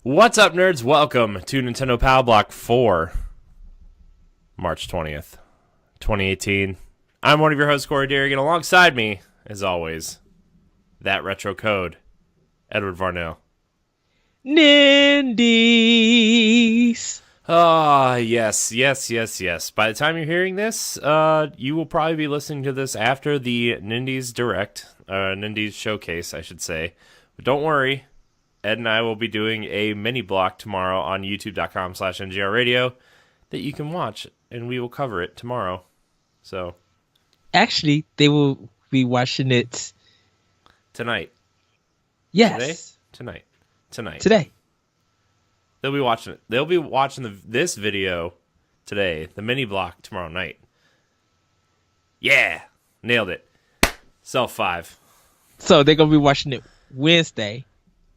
What's up, nerds? Welcome to Nintendo Power Block 4, March 20th, 2018. I'm one of your hosts, Corey Derrick, and alongside me, as always, that retro code, Edward Varnell. Nindies. Ah, yes. By the time you're hearing this, you will probably be listening to this after the Nindies Direct, Nindies Showcase, I should say. But don't worry. Ed and I will be doing a mini block tomorrow on youtube.com/NGRradio that you can watch, and we will cover it tomorrow. So, actually, they will be watching it tonight. Yes. Today? Tonight. Today. They'll be watching it. They'll be watching this video today, the mini block tomorrow night. Yeah, nailed it. Self 5. So they're gonna be watching it Wednesday,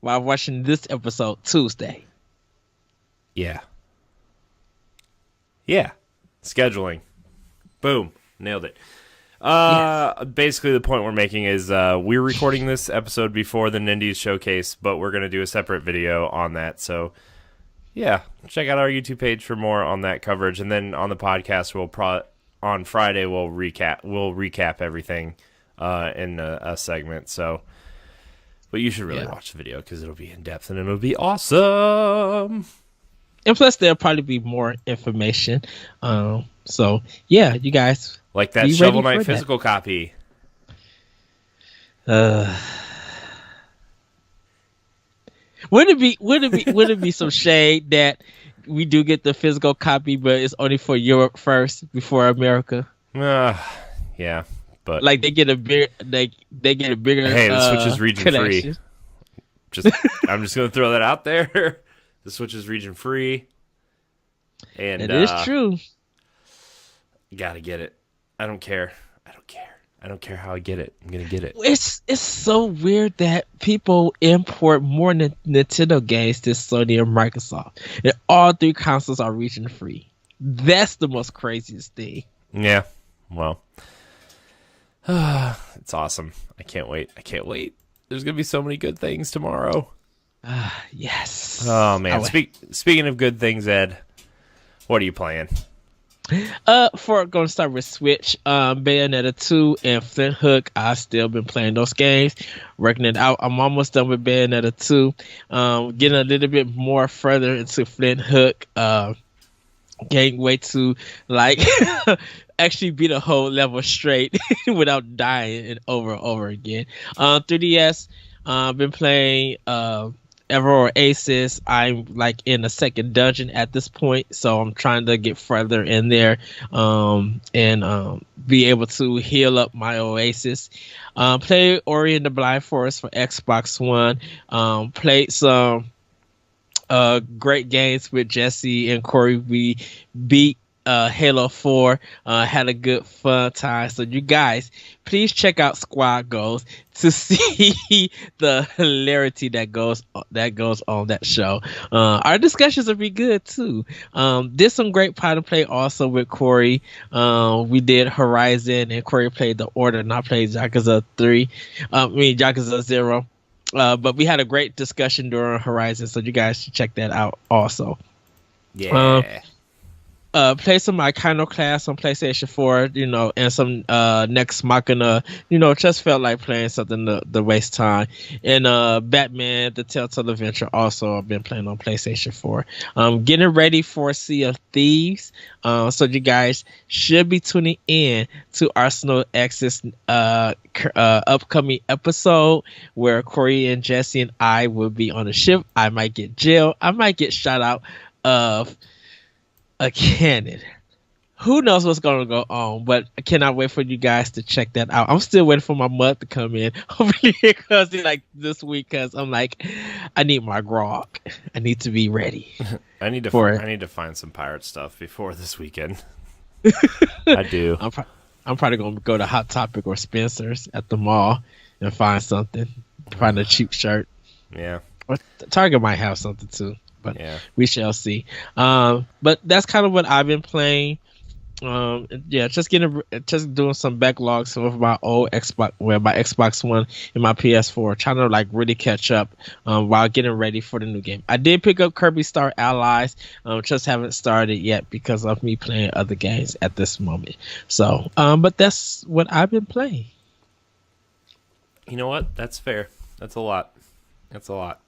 while watching this episode Tuesday. Yeah. Scheduling. Boom. Nailed it. Yes. Basically, the point we're making is we're recording this episode before the Nindies Showcase, but we're going to do a separate video on that. So, yeah, check out our YouTube page for more on that coverage. And then on the podcast, on Friday, we'll recap everything in a segment. So, but you should really watch the video because it'll be in depth and it'll be awesome. And plus, there'll probably be more information. So yeah, you guys like that Shovel Knight physical copy. Would it be some shade that we do get the physical copy, but it's only for Europe first before America? Yeah. But like they get a bigger. Hey, the Switch is region free. I'm just gonna throw that out there. The Switch is region free, and it is true. Gotta get it. I don't care how I get it. I'm gonna get it. It's so weird that people import more Nintendo games than Sony and Microsoft, and all three consoles are region free. That's the most craziest thing. Yeah. Well. It's awesome. I can't wait. There's going to be so many good things tomorrow. Yes. Oh, man. Speaking of good things, Ed, what are you playing? Going to start with Switch, Bayonetta 2 and Flint Hook. I've still been playing those games, working it out. I'm almost done with Bayonetta 2. Getting a little bit more further into Flint Hook. Can't wait to actually beat a whole level straight without dying and over again. 3DS, been playing Ever Oasis. I'm in the second dungeon at this point, so I'm trying to get further in there and be able to heal up my Oasis. Play Ori and the Blind Forest for Xbox One. Played some great games with Jesse and Corey. We beat Halo 4, had a good fun time. So you guys, please check out Squad Goals to see the hilarity that goes on that show. Our discussions will be good too. Did some great Power Play also with Corey. We did Horizon and Corey played The Order and I played Yakuza 0. But we had a great discussion during Horizon, so you guys should check that out also. Yeah. Play some Iconoclast on PlayStation 4, and some Next Machina, just felt like playing something to waste time. And Batman, The Telltale Adventure, also I've been playing on PlayStation 4. Getting ready for Sea of Thieves, so you guys should be tuning in to Arsenal X's upcoming episode where Corey and Jesse and I will be on a ship. I might get jailed. I might get shot out of a cannon. Who knows what's going to go on, but I cannot wait for you guys to check that out. I'm still waiting for my mother to come in hopefully because this week, because I'm I need my grog. I need to be ready. I need to find some pirate stuff before this weekend. I do. I'm probably going to go to Hot Topic or Spencer's at the mall and find something. Find a cheap shirt. Yeah. Or Target might have something too. But yeah, we shall see. But that's kind of what I've been playing. Yeah, just doing some backlogs of my old Xbox, well, my Xbox One and my PS4, trying to like really catch up while getting ready for the new game. I did pick up Kirby Star Allies, just haven't started yet because of me playing other games at this moment. So, but that's what I've been playing. You know what? That's fair. That's a lot. That's a lot.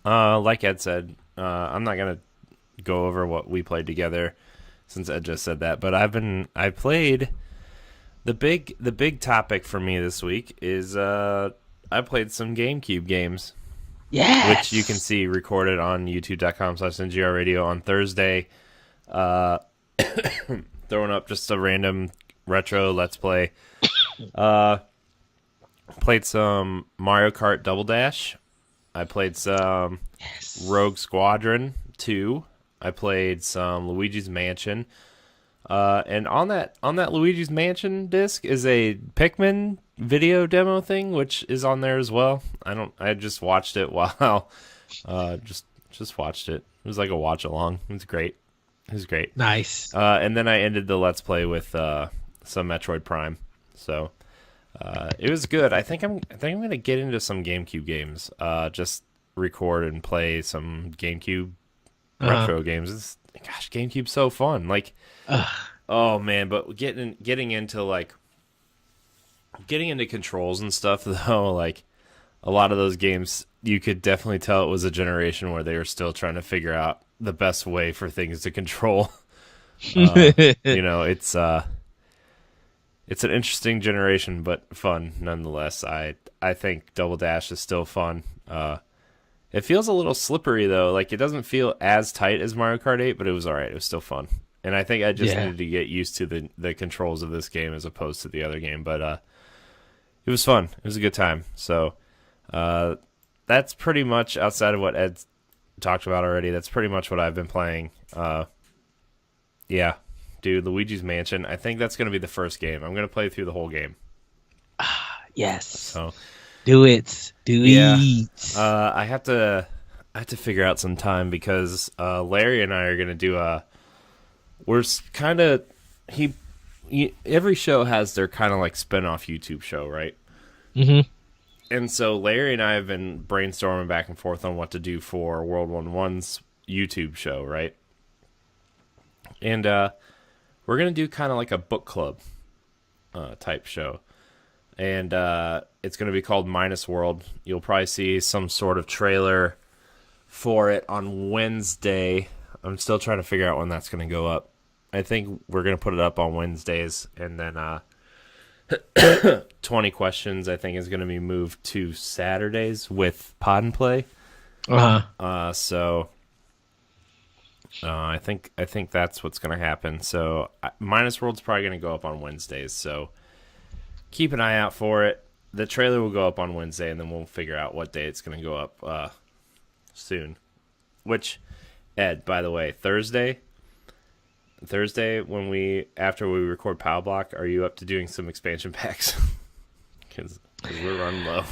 Like Ed said, I'm not gonna go over what we played together since Ed just said that, but I played the big topic for me this week is I played some GameCube games, which you can Yes. see recorded on youtube.com/NGR Radio on Thursday. Uh, throwing up just a random retro let's play. Uh, Played some Mario Kart Double Dash. I played some Yes. Rogue Squadron 2. I played some Luigi's Mansion. And on that Luigi's Mansion disc is a Pikmin video demo thing, which is on there as well. I just watched it while just watched it. It was like a watch along. It was great. It was great. Nice. And then I ended the let's play with some Metroid Prime. So it was good. I think I'm gonna get into some GameCube games. Just record and play some GameCube retro games. Gosh, GameCube's so fun. Like, oh man, but getting into controls and stuff though, like a lot of those games, you could definitely tell it was a generation where they were still trying to figure out the best way for things to control. It's an interesting generation, but fun nonetheless. I think Double Dash is still fun. It feels a little slippery though. Like it doesn't feel as tight as Mario Kart 8, but it was all right. It was still fun. And I think I just Yeah. needed to get used to the controls of this game as opposed to the other game. But it was fun. It was a good time. So that's pretty much outside of what Ed talked about already. That's pretty much what I've been playing. Yeah, dude, Luigi's Mansion. I think that's going to be the first game. I'm going to play through the whole game. Yes. So Do it. Do yeah, it. I have to figure out some time because Larry and I are going to do a. We're kind of every show has their kind of like spin-off YouTube show, right? Mm-hmm. And so Larry and I have been brainstorming back and forth on what to do for World 1's YouTube show, right? And we're going to do kind of like a book club type show. And it's going to be called Minus World. You'll probably see some sort of trailer for it on Wednesday. I'm still trying to figure out when that's going to go up. I think we're going to put it up on Wednesdays. And then 20 questions, I think, is going to be moved to Saturdays with Pod and Play. So I think that's what's going to happen. So Minus World's probably going to go up on Wednesdays. So keep an eye out for it. The trailer will go up on Wednesday, and then we'll figure out what day it's going to go up soon. Which, Ed, by the way, Thursday when after we record Power Block, are you up to doing some expansion packs? Because we're running low.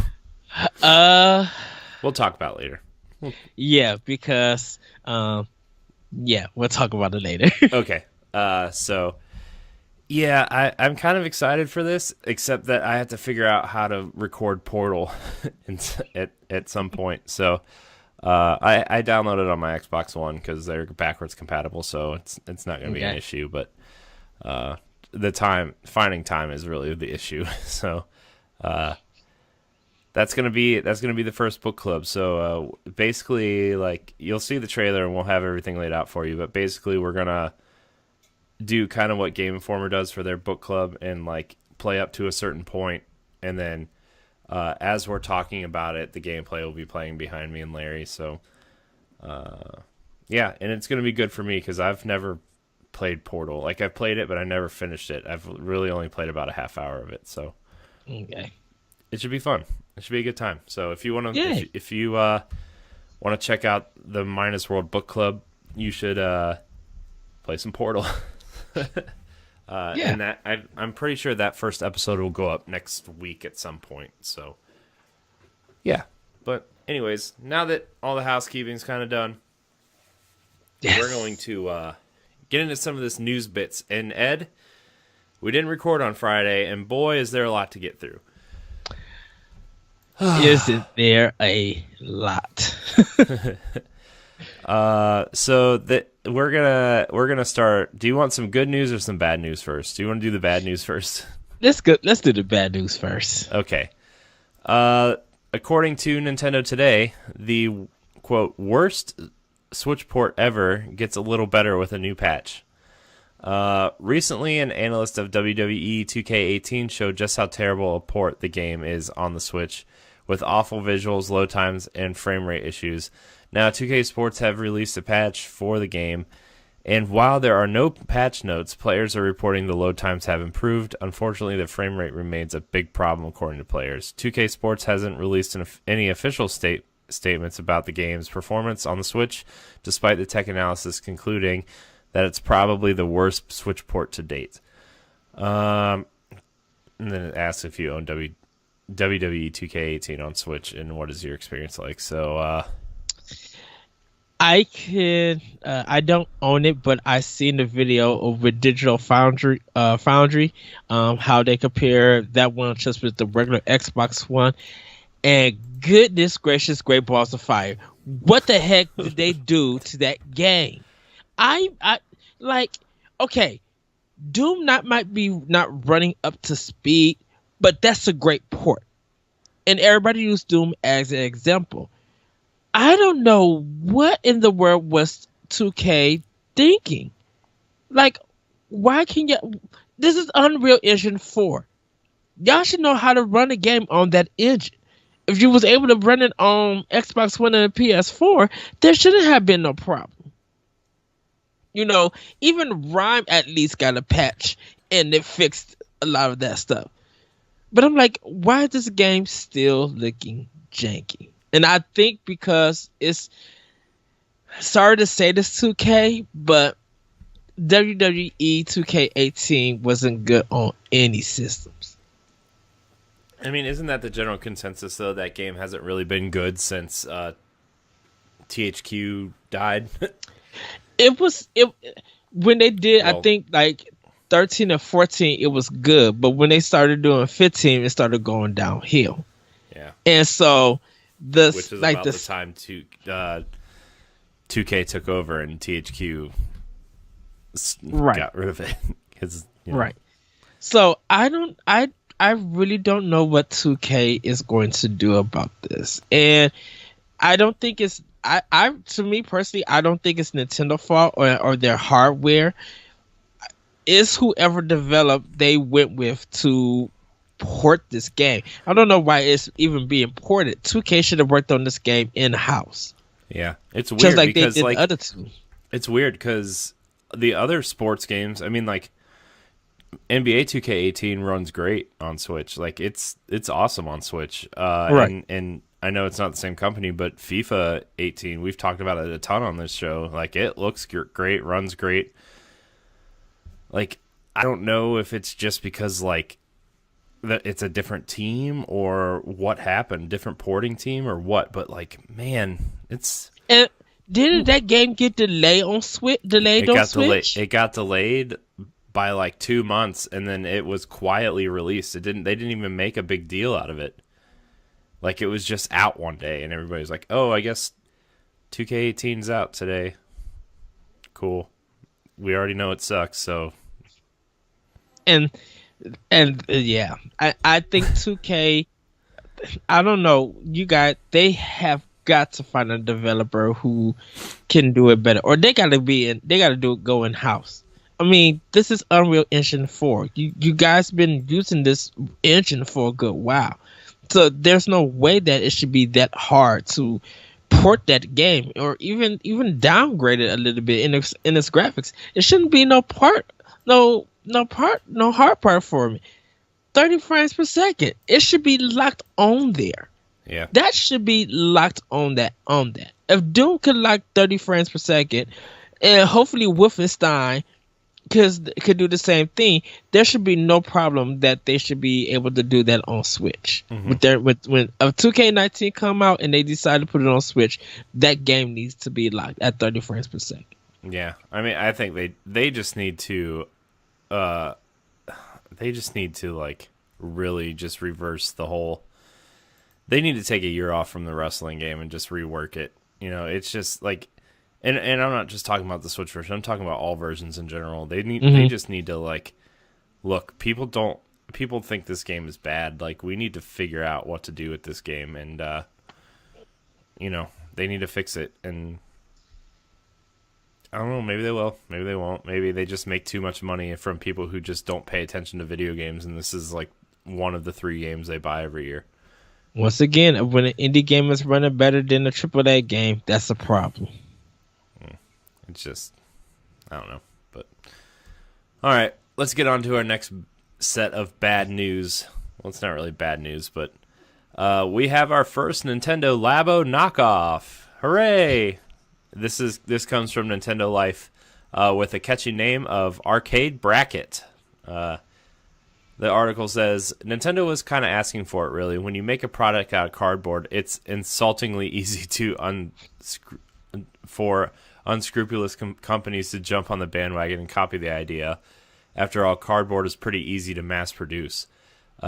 We'll talk about it later. Yeah, because yeah, we'll talk about it later. Okay. So yeah, I'm kind of excited for this, except that I have to figure out how to record Portal at some point. So I downloaded it on my Xbox One because they're backwards compatible, so it's not going to be an issue. But finding time is really the issue. So that's gonna be the first book club. So basically, like, you'll see the trailer and we'll have everything laid out for you. But basically, we're gonna do kind of what Game Informer does for their book club and like play up to a certain point, and then as we're talking about it, the gameplay will be playing behind me and Larry. So yeah, and it's gonna be good for me because I've never played Portal. Like, I've played it, but I never finished it. I've really only played about a half hour of it. So Okay. it should be fun. It should be a good time. So if you want to, Yeah. if you want to check out the Minus World Book Club, you should play some Portal. Yeah. And that I'm pretty sure that first episode will go up next week at some point. So yeah. But anyways, now that all the housekeeping's kind of done, Yes. we're going to get into some of this news bits. And Ed, we didn't record on Friday, and boy, is there a lot to get through. Isn't there a lot? We're gonna start. Do you want some good news or some bad news first? Do you want to do the bad news first? Let's do the bad news first. Okay. According to Nintendo Today, the quote worst Switch port ever gets a little better with a new patch. Recently, an analyst of WWE 2K18 showed just how terrible a port the game is on the Switch, with awful visuals, load times, and frame rate issues. Now, 2K Sports have released a patch for the game, and while there are no patch notes, players are reporting the load times have improved. Unfortunately, the frame rate remains a big problem according to players. 2K Sports hasn't released any official statements about the game's performance on the Switch, despite the tech analysis concluding that it's probably the worst Switch port to date. And then it asks if you own WWE 2K18 on Switch, and what is your experience like? So, I don't own it, but I seen the video over Digital Foundry, how they compare that one just with the regular Xbox One, and goodness gracious, great balls of fire! What the heck did they do to that game? I like, okay, Doom might be not running up to speed, but that's a great port, and everybody used Doom as an example. I don't know what in the world was 2K thinking. Like, why can you? This is Unreal Engine 4. Y'all should know how to run a game on that engine. If you was able to run it on Xbox One and PS4, there shouldn't have been no problem. You know, even Rhyme at least got a patch and it fixed a lot of that stuff. But I'm like, why is this game still looking janky? And I think because it's, sorry to say this 2K, but WWE 2K18 wasn't good on any systems. I mean, isn't that the general consensus, though? That game hasn't really been good since THQ died? When they did, well, I think, like 13 or 14, it was good. But when they started doing 15, it started going downhill. Yeah. And so... which is about the time 2K took over and THQ got rid of it. Right. So I really don't know what 2K is going to do about this, and I don't think it's to me personally, I don't think it's Nintendo fault or their hardware. It's whoever developed they went with to port this game. I don't know why it's even being ported. 2K should have worked on this game in-house. Yeah, it's weird just like because they did like the other two. It's weird because the other sports games, I mean, like NBA 2K18 runs great on Switch. Like it's awesome on Switch. Right. And I know it's not the same company, but FIFA 18, we've talked about it a ton on this show. Like it looks great, runs great. Like I don't know if it's just because like that it's a different team or what happened, different porting team or what, but like, man, it's... And didn't that game get delayed on Switch? Switch? It got delayed by like 2 months, and then it was quietly released. They didn't even make a big deal out of it. Like, it was just out one day, and everybody's like, oh, I guess 2K18's out today. Cool. We already know it sucks, so... And yeah, I think 2K, I don't know, they have got to find a developer who can do it better, or they got to go in house. I mean, this is Unreal Engine 4. You guys been using this engine for a good while, so there's no way that it should be that hard to port that game, or even downgrade it a little bit in its graphics. It shouldn't be no hard part for me. 30 frames per second. It should be locked on there. Yeah. That should be locked on that. If Doom could lock 30 frames per second, and hopefully Wolfenstein could do the same thing, there should be no problem that they should be able to do that on Switch. Mm-hmm. When 2K19 come out and they decide to put it on Switch, that game needs to be locked at 30 frames per second. Yeah, I mean, I think they just need to, uh, like really just reverse the whole. They need to take a year off from the wrestling game and just rework it. You know, it's just like, and I'm not just talking about the Switch version. I'm talking about all versions in general. They Hmm. just need to like look. People think this game is bad. Like we need to figure out what to do with this game, and you know, they need to fix it. And I don't know. Maybe they will. Maybe they won't. Maybe they just make too much money from people who just don't pay attention to video games, and this is like one of the 3 games they buy every year. Once again, when an indie game is running better than a AAA game, that's a problem. It's just, I don't know. But all right, let's get on to our next set of bad news. Well, it's not really bad news, but we have our first Nintendo Labo knockoff. Hooray! This comes from Nintendo Life with a catchy name of Arcade Bracket. The article says Nintendo was kind of asking for it, really. When you make a product out of cardboard, it's insultingly easy for unscrupulous companies to jump on the bandwagon and copy the idea. After all, cardboard is pretty easy to mass produce.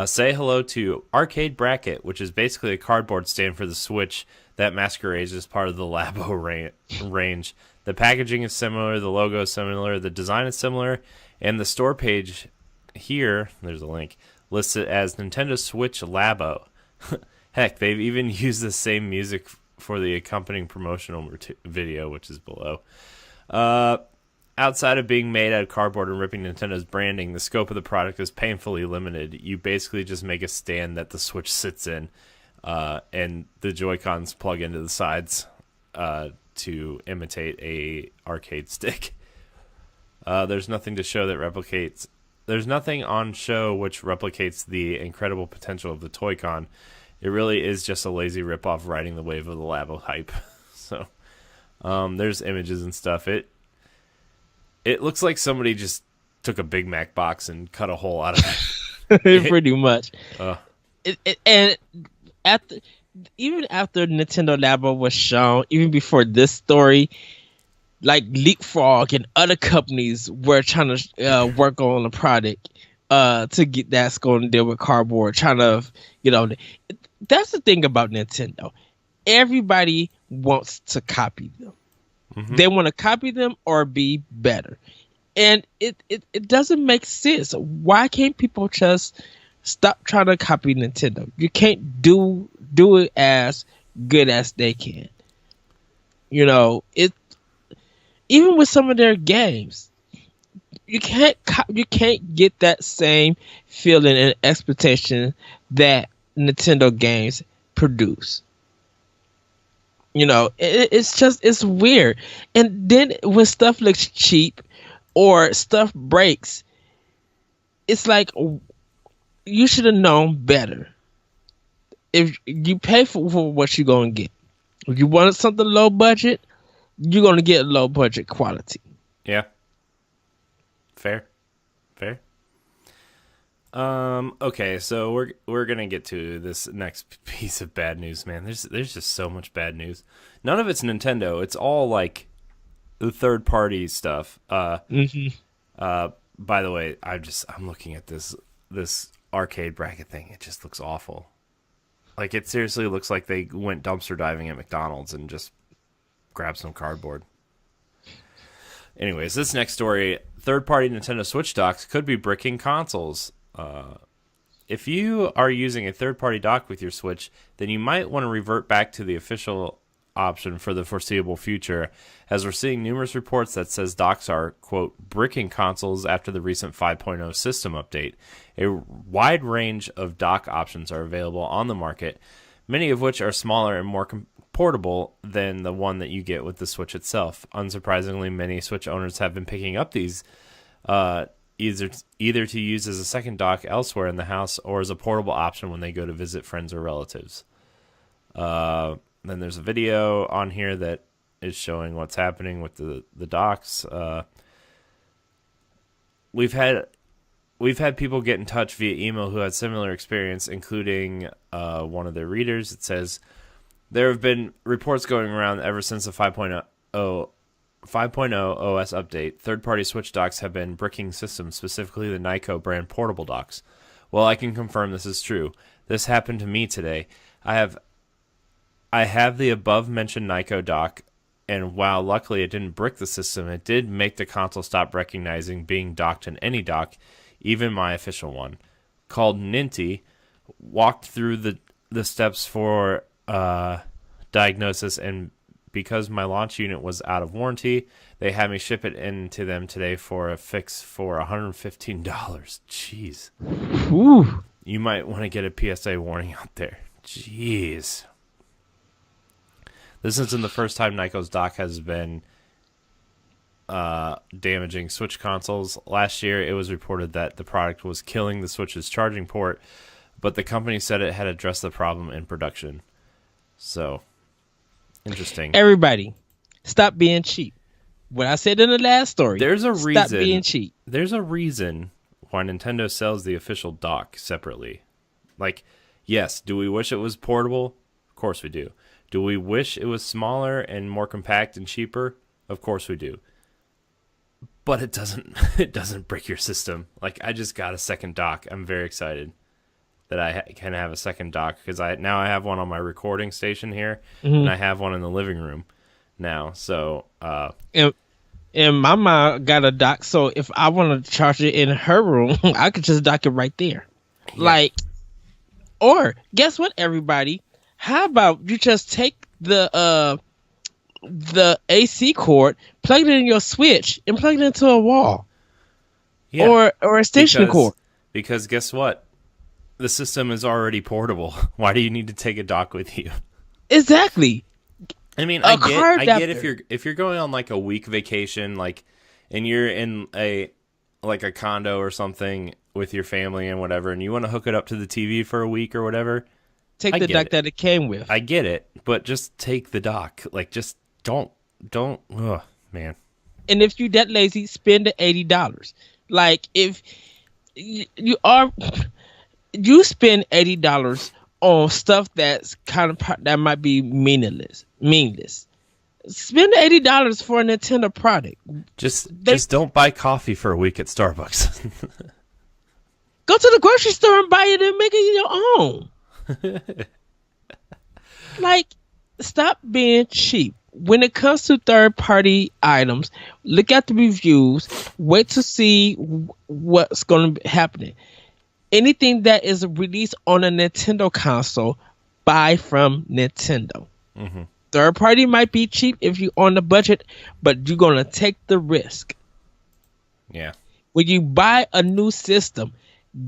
Say hello to Arcade Bracket, which is basically a cardboard stand for the Switch that masquerades as part of the Labo range. The packaging is similar, the logo is similar, the design is similar, and the store page here, there's a link, lists it as Nintendo Switch Labo. Heck, they've even used the same music for the accompanying promotional video, which is below. Outside of being made out of cardboard and ripping Nintendo's branding, the scope of the product is painfully limited. You basically just make a stand that the Switch sits in, and the Joy-Cons plug into the sides to imitate a arcade stick. There's nothing to show that replicates. There's nothing on show which replicates the incredible potential of the Toy-Con. It really is just a lazy ripoff riding the wave of the Labo hype. So, there's images and stuff. It looks like somebody just took a Big Mac box and cut a hole out of it. Pretty much. Uh, And after, even after Nintendo Labo was shown, even before this story, like Leapfrog and other companies were trying to work on a product to get that's going to deal with cardboard. Trying to, that's the thing about Nintendo. Everybody wants to copy them. mm-hmm. They want to copy them or be better. And it doesn't make sense. Why can't people just stop trying to copy Nintendo? You can't do it as good as they can. Even with some of their games, you can't get that same feeling and expectation that Nintendo games produce. It's weird. And then when stuff looks cheap or stuff breaks, it's like you should have known better. If you pay for what you're going to get. If you wanted something low budget, you're going to get low budget quality. Yeah. Fair. Okay, so we're gonna get to this next piece of bad news, man. There's just so much bad news. None of it's Nintendo. It's all like the third party stuff. By the way, I'm looking at this arcade bracket thing. It just looks awful. Like it seriously looks like they went dumpster diving at McDonald's and just grabbed some cardboard. Anyways, this next story, third-party Nintendo Switch docks could be bricking consoles. If you are using a third-party dock with your Switch, then you might want to revert back to the official option for the foreseeable future, as we're seeing numerous reports that says docks are, quote, bricking consoles after the recent 5.0 system update. A wide range of dock options are available on the market, many of which are smaller and more portable than the one that you get with the Switch itself. Unsurprisingly, many Switch owners have been picking up these either to use as a second dock elsewhere in the house or as a portable option when they go to visit friends or relatives. Then there's a video on here that is showing what's happening with the docks. We've had people get in touch via email who had similar experience, including one of their readers. It says, there have been reports going around ever since the 5.0 5.0 OS update. Third-party Switch docks have been bricking systems, specifically the Nyko brand portable docks. Well, I can confirm this is true. This happened to me today. I have the above-mentioned Nyko dock, and while luckily it didn't brick the system, it did make the console stop recognizing being docked in any dock, even my official one. Called Ninty, walked through the steps for diagnosis, and because my launch unit was out of warranty, they had me ship it into them today for a fix for $115. Jeez. Ooh. You might want to get a PSA warning out there. Jeez. This isn't the first time Nyko's dock has been damaging Switch consoles. Last year, it was reported that the product was killing the Switch's charging port, but the company said it had addressed the problem in production. So, interesting. Everybody, stop being cheap. What I said in the last story. There's a reason. Stop being cheap. There's a reason why Nintendo sells the official dock separately. Like, yes, do we wish it was portable? Of course we do. Do we wish it was smaller and more compact and cheaper? Of course we do. But it doesn't brick your system. Like, I just got a second dock. I'm very excited that I can have a second dock, because now I have one on my recording station here, and I have one in the living room now. So, and my mom got a dock, so if I want to charge it in her room, I could just dock it right there. Yeah. Like, or guess what, everybody? How about you just take the AC cord, plug it in your Switch, and plug it into a wall, or a extension cord? Because guess what? The system is already portable. Why do you need to take a dock with you? Exactly. I mean, I get if you're going on like a week vacation, like, and you're in a condo or something with your family and whatever, and you want to hook it up to the TV for a week or whatever. Take the dock that it came with. I get it, but just take the dock. Like, just don't. Ugh, man. And if you're that lazy, spend the $80. Like, if you spend $80 on stuff that's that might be meaningless. Spend the $80 for a Nintendo product. Just don't buy coffee for a week at Starbucks. Go to the grocery store and buy it and make it your own. Like, stop being cheap. When it comes to third-party items, look at the reviews. Wait to see what's going to be happening. Anything that is released on a Nintendo console, buy from Nintendo. Mm-hmm. Third party might be cheap if you're on the budget, but you're going to take the risk. Yeah. When you buy a new system,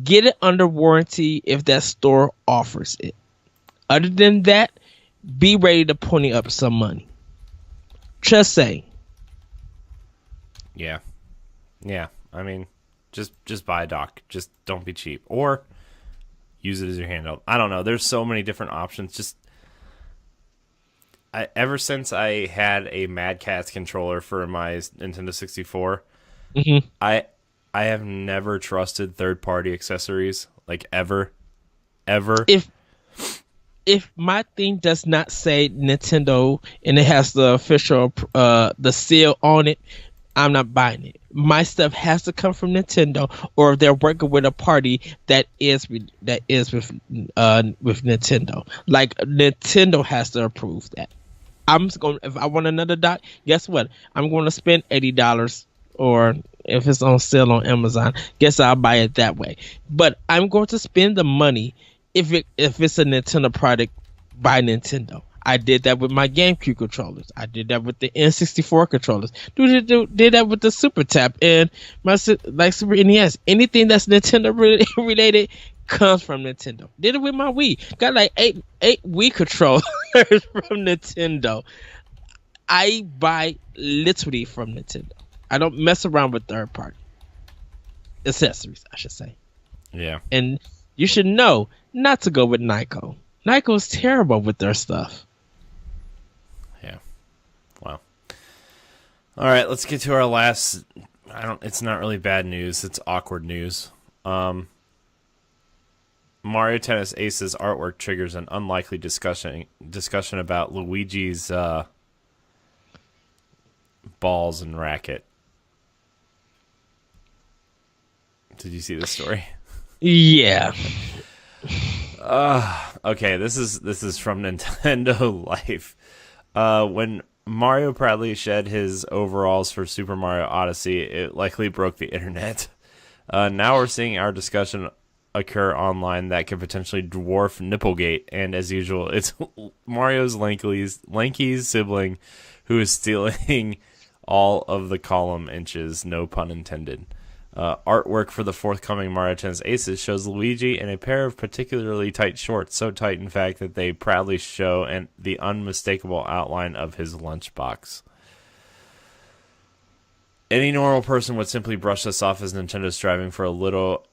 get it under warranty if that store offers it. Other than that, be ready to pony up some money. Just say. Yeah. Yeah. I mean, just buy a dock. Just don't be cheap. Or use it as your handheld. I don't know. There's so many different options. Ever since I had a Mad Catz controller for my Nintendo 64, mm-hmm. I have never trusted third-party accessories, like ever. If my thing does not say Nintendo and it has the official the seal on it, I'm not buying it. My stuff has to come from Nintendo, or if they're working with a party that is with Nintendo. Like, Nintendo has to approve that. If I want another dock, guess what? I'm going to spend $80, or if it's on sale on Amazon, guess I'll buy it that way. But I'm going to spend the money if it's a Nintendo product by Nintendo. I did that with my GameCube controllers. I did that with the N64 controllers. Did that with the Super Tap and my Super NES. Anything that's Nintendo related comes from Nintendo. Did it with my Wii. Got like eight Wii controllers from Nintendo. I buy literally from Nintendo. I don't mess around with third party accessories, I should say. Yeah. And you should know not to go with Nyko. Nyko is terrible with their stuff. Yeah. Wow. All right, let's get to our last. It's not really bad news. It's awkward news. Mario Tennis Aces artwork triggers an unlikely discussion about Luigi's balls and racket. Did you see this story? Yeah. Okay, this is from Nintendo Life. When Mario proudly shed his overalls for Super Mario Odyssey, it likely broke the internet. Now we're seeing our discussion occur online that could potentially dwarf Nipplegate, and as usual, it's Mario's lanky sibling who is stealing all of the column inches, no pun intended. Artwork for the forthcoming Mario Tennis Aces shows Luigi in a pair of particularly tight shorts, so tight in fact that they proudly show the unmistakable outline of his lunchbox. Any normal person would simply brush this off as Nintendo striving for a little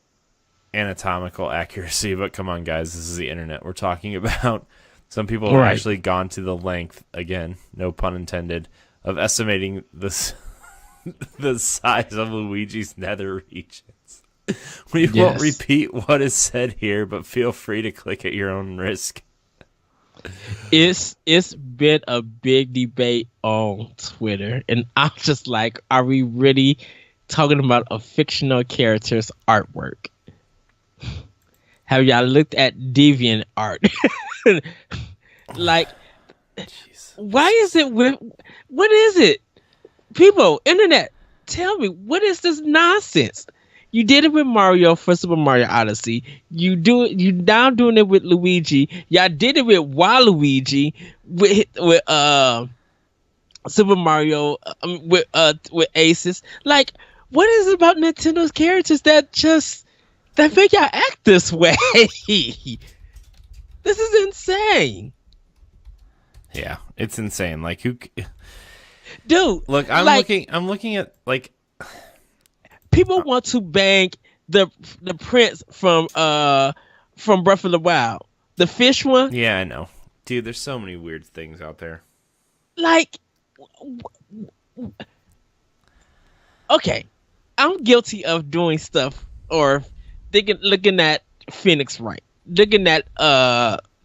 anatomical accuracy, but come on, guys, this is the internet we're talking about. Some people have actually gone to the length, again, no pun intended, of estimating this the size of Luigi's nether regions. We won't repeat what is said here, but feel free to click at your own risk. It's been a big debate on Twitter, and I'm just like, are we really talking about a fictional character's artwork? Have y'all looked at Deviant art? Like, jeez. Why is it what is it? People, internet, tell me, what is this nonsense? You did it with Mario for Super Mario Odyssey. You now doing it with Luigi. Y'all did it with Waluigi with Super Mario with Aces. Like, what is it about Nintendo's characters that make y'all act this way? This is insane. Yeah, it's insane. Like, who? Dude, look, I'm looking at, like, people want to bang the prince from Breath of the Wild, the fish one. Yeah, I know, dude. There's so many weird things out there. Like, okay, I'm guilty of doing stuff or looking at Phoenix Wright, looking at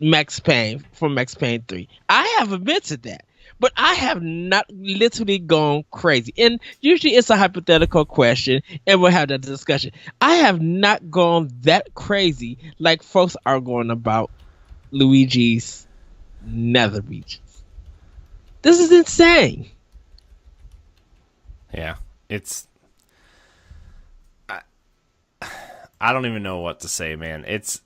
Max Payne from Max Payne 3. I have admitted that. But I have not literally gone crazy. And usually it's a hypothetical question, and we'll have that discussion. I have not gone that crazy like folks are going about Luigi's nether regions. This is insane. Yeah, it's... I don't even know what to say, man. It's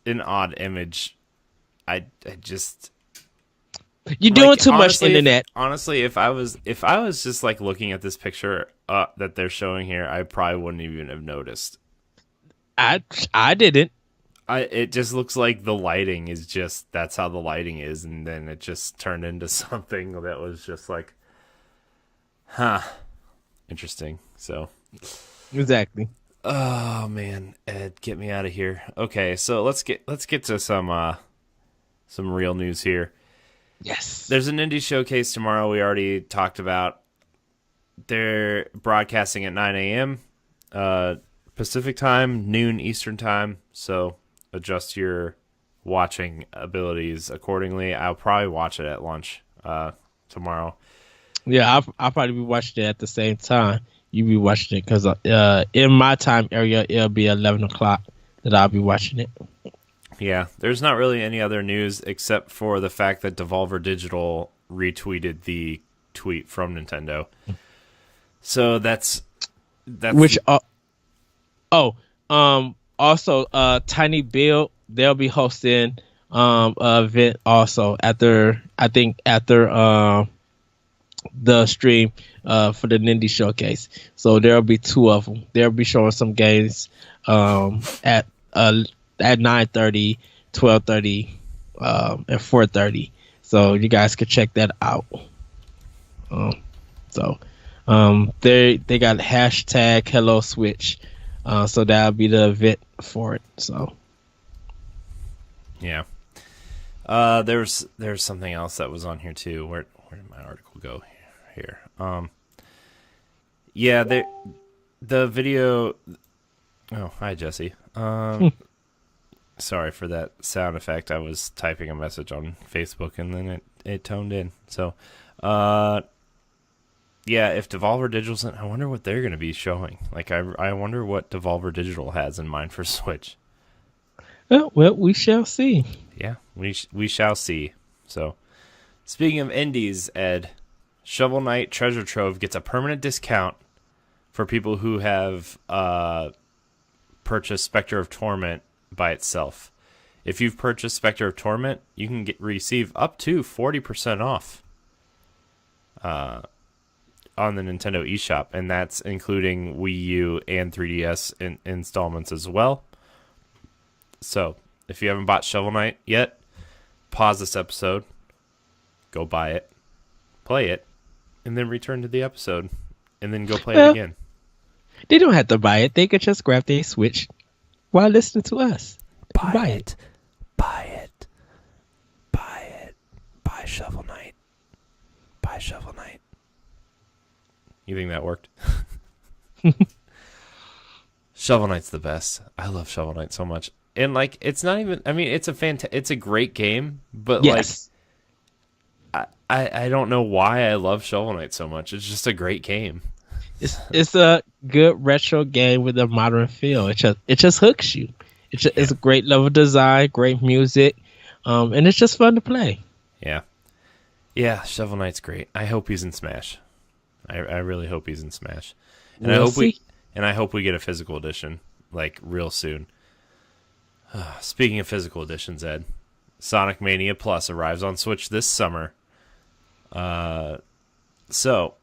an odd image. I just... You're doing too much, internet. Honestly, if I was just like looking at this picture that they're showing here, I probably wouldn't even have noticed. I didn't. It just looks like the lighting is just, that's how the lighting is, and then it just turned into something that was just like, huh, interesting. So exactly. Oh man, Ed, get me out of here. Okay, so let's get to some real news here. Yes. There's an indie showcase tomorrow. We already talked about. They're broadcasting at 9 a.m. Pacific time, noon Eastern time. So adjust your watching abilities accordingly. I'll probably watch it at lunch tomorrow. Yeah, I'll probably be watching it at the same time you be watching it, because in my time area, it'll be 11 o'clock that I'll be watching it. Yeah, there's not really any other news except for the fact that Devolver Digital retweeted the tweet from Nintendo. So that's which also Tiny Build, they'll be hosting an event also after the stream for the Nindy Showcase. So there'll be two of them. They'll be showing some games at 9:30, 12:30, and 4:30. So you guys could check that out. They got hashtag Hello Switch. So that'll be the event for it. So yeah. There's something else that was on here too. Where did my article go here? Yeah, the video. Oh, hi Jesse. Sorry for that sound effect. I was typing a message on Facebook and then it toned in. So, yeah, if Devolver Digital's in, I wonder what they're going to be showing. Like, I wonder what Devolver Digital has in mind for Switch. Well, we shall see. Yeah, we shall see. So, speaking of indies, Ed, Shovel Knight Treasure Trove gets a permanent discount for people who have purchased Spectre of Torment by itself. If you've purchased Spectre of Torment, you can receive up to 40% off on the Nintendo eShop, and that's including Wii U and 3DS installments as well. So, if you haven't bought Shovel Knight yet, pause this episode, go buy it, play it, and then return to the episode, and then go play it again. They don't have to buy it. They could just grab their Switch while listening to us. Buy it. Buy it. Buy it. Buy Shovel Knight. Buy Shovel Knight. You think that worked? Shovel Knight's the best. I love Shovel Knight so much. And like, it's not even, I mean, it's a great game, but yes. like, I don't know why I love Shovel Knight so much. It's just a great game. It's a good retro game with a modern feel. It just hooks you. It's a great level design, great music, and it's just fun to play. Yeah, Shovel Knight's great. I hope he's in Smash. I really hope he's in Smash, and I hope we get a physical edition like real soon. Speaking of physical editions, Ed, Sonic Mania Plus arrives on Switch this summer. So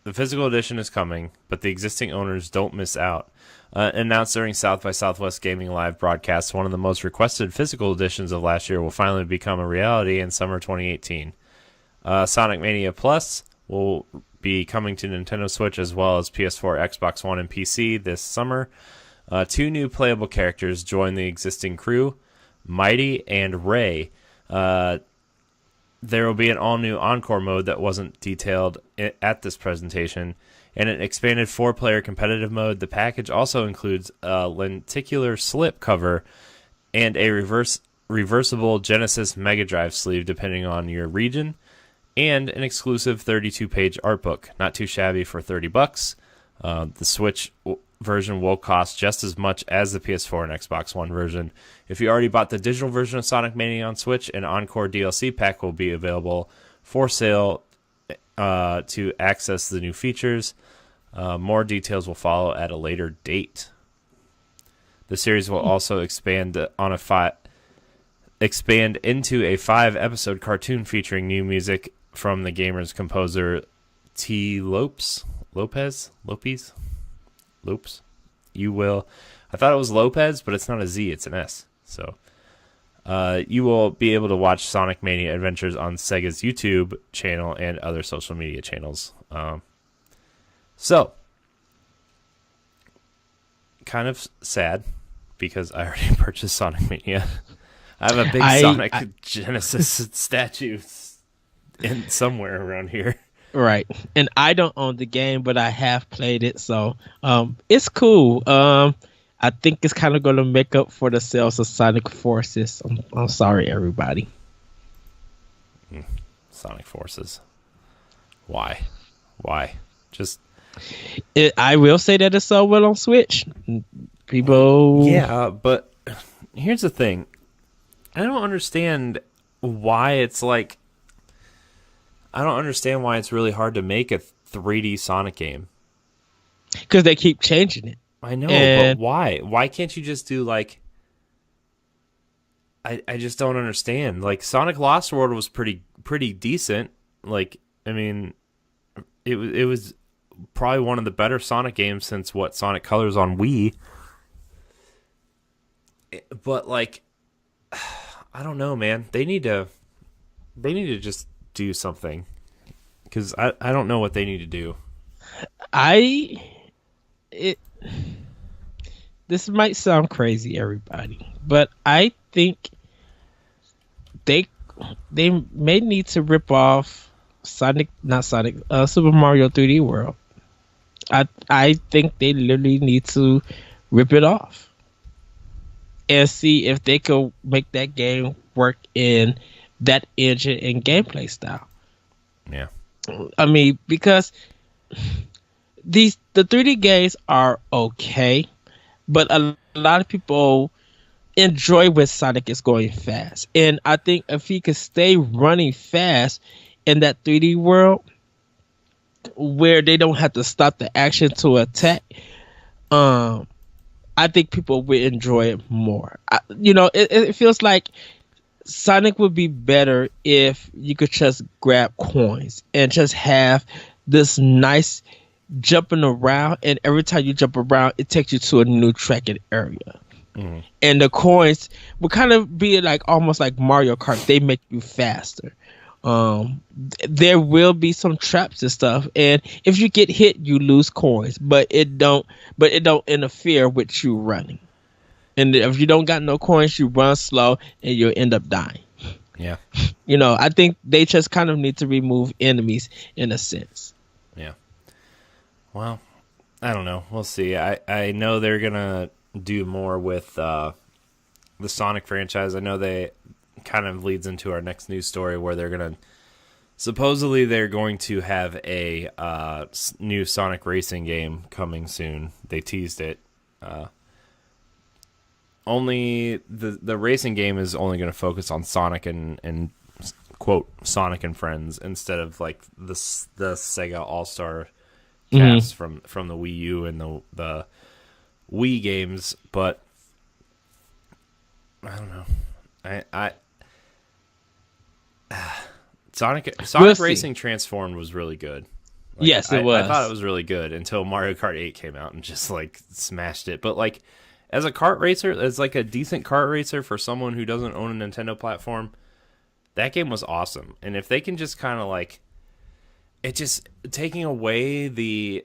the physical edition is coming, but the existing owners don't miss out. Announced during South by Southwest Gaming Live broadcast, one of the most requested physical editions of last year will finally become a reality in summer 2018. Sonic Mania Plus will be coming to Nintendo Switch as well as PS4, Xbox One, and PC this summer. 2 new playable characters join the existing crew, Mighty and Ray. There will be an all-new Encore mode that wasn't detailed at this presentation, and an expanded 4-player competitive mode. The package also includes a lenticular slip cover and a reversible Genesis Mega Drive sleeve depending on your region, and an exclusive 32-page art book. Not too shabby for $30. The Switch version will cost just as much as the PS4 and Xbox One version. If you already bought the digital version of Sonic Mania on Switch, an Encore DLC pack will be available for sale to access the new features. More details will follow at a later date. The series will also expand into a 5-episode cartoon featuring new music from the gamer's composer T. Lopes. You will. I thought it was Lopez, but it's not a Z, it's an S. So you will be able to watch Sonic Mania Adventures on Sega's YouTube channel and other social media channels. So, kind of sad because I already purchased Sonic Mania. I have a big Sonic Genesis statue somewhere around here. Right. And I don't own the game, but I have played it, so it's cool. I think it's kind of going to make up for the sales of Sonic Forces. I'm sorry, everybody. Sonic Forces. Why? Just... I will say that it's so well on Switch. People... Yeah, but here's the thing. I don't understand why it's like... I don't understand why it's really hard to make a 3D Sonic game. Because they keep changing it. I know, but why? Why can't you just do like... I just don't understand. Like, Sonic Lost World was pretty decent. Like, I mean, it was probably one of the better Sonic games since Sonic Colors on Wii. But like, I don't know, man. They need to just do something, because I don't know what they need to do. This might sound crazy, everybody, but I think they may need to rip off Super Mario 3D World. I think they literally need to rip it off and see if they could make that game work in that engine and gameplay style. Yeah. I mean, because the 3D games are okay, but a lot of people enjoy when Sonic is going fast. And I think if he could stay running fast in that 3D world where they don't have to stop the action to attack, um, I think people would enjoy it more. It feels like Sonic would be better if you could just grab coins and just have this nice jumping around, and every time you jump around, it takes you to a new tracking area. Mm-hmm. And the coins would kind of be like almost like Mario Kart. They make you faster. There will be some traps and stuff, and if you get hit, you lose coins. But it don't interfere with you running. And if you don't got no coins, you run slow and you'll end up dying. Yeah. I think they just kind of need to remove enemies in a sense. Yeah. Well, I don't know. We'll see. I know they're gonna do more with the Sonic franchise. I know they kind of leads into our next news story where they're going to have a new Sonic racing game coming soon. They teased it. Only the racing game is only going to focus on Sonic and quote Sonic and Friends instead of like the Sega All-Star cast from the Wii U and the Wii games, but I don't know. Sonic Racing Transformed was really good. Yes, it was. I thought it was really good until Mario Kart 8 came out and just like smashed it. But like as a kart racer, as like a decent kart racer for someone who doesn't own a Nintendo platform, that game was awesome. And if they can just kind of like it just taking away the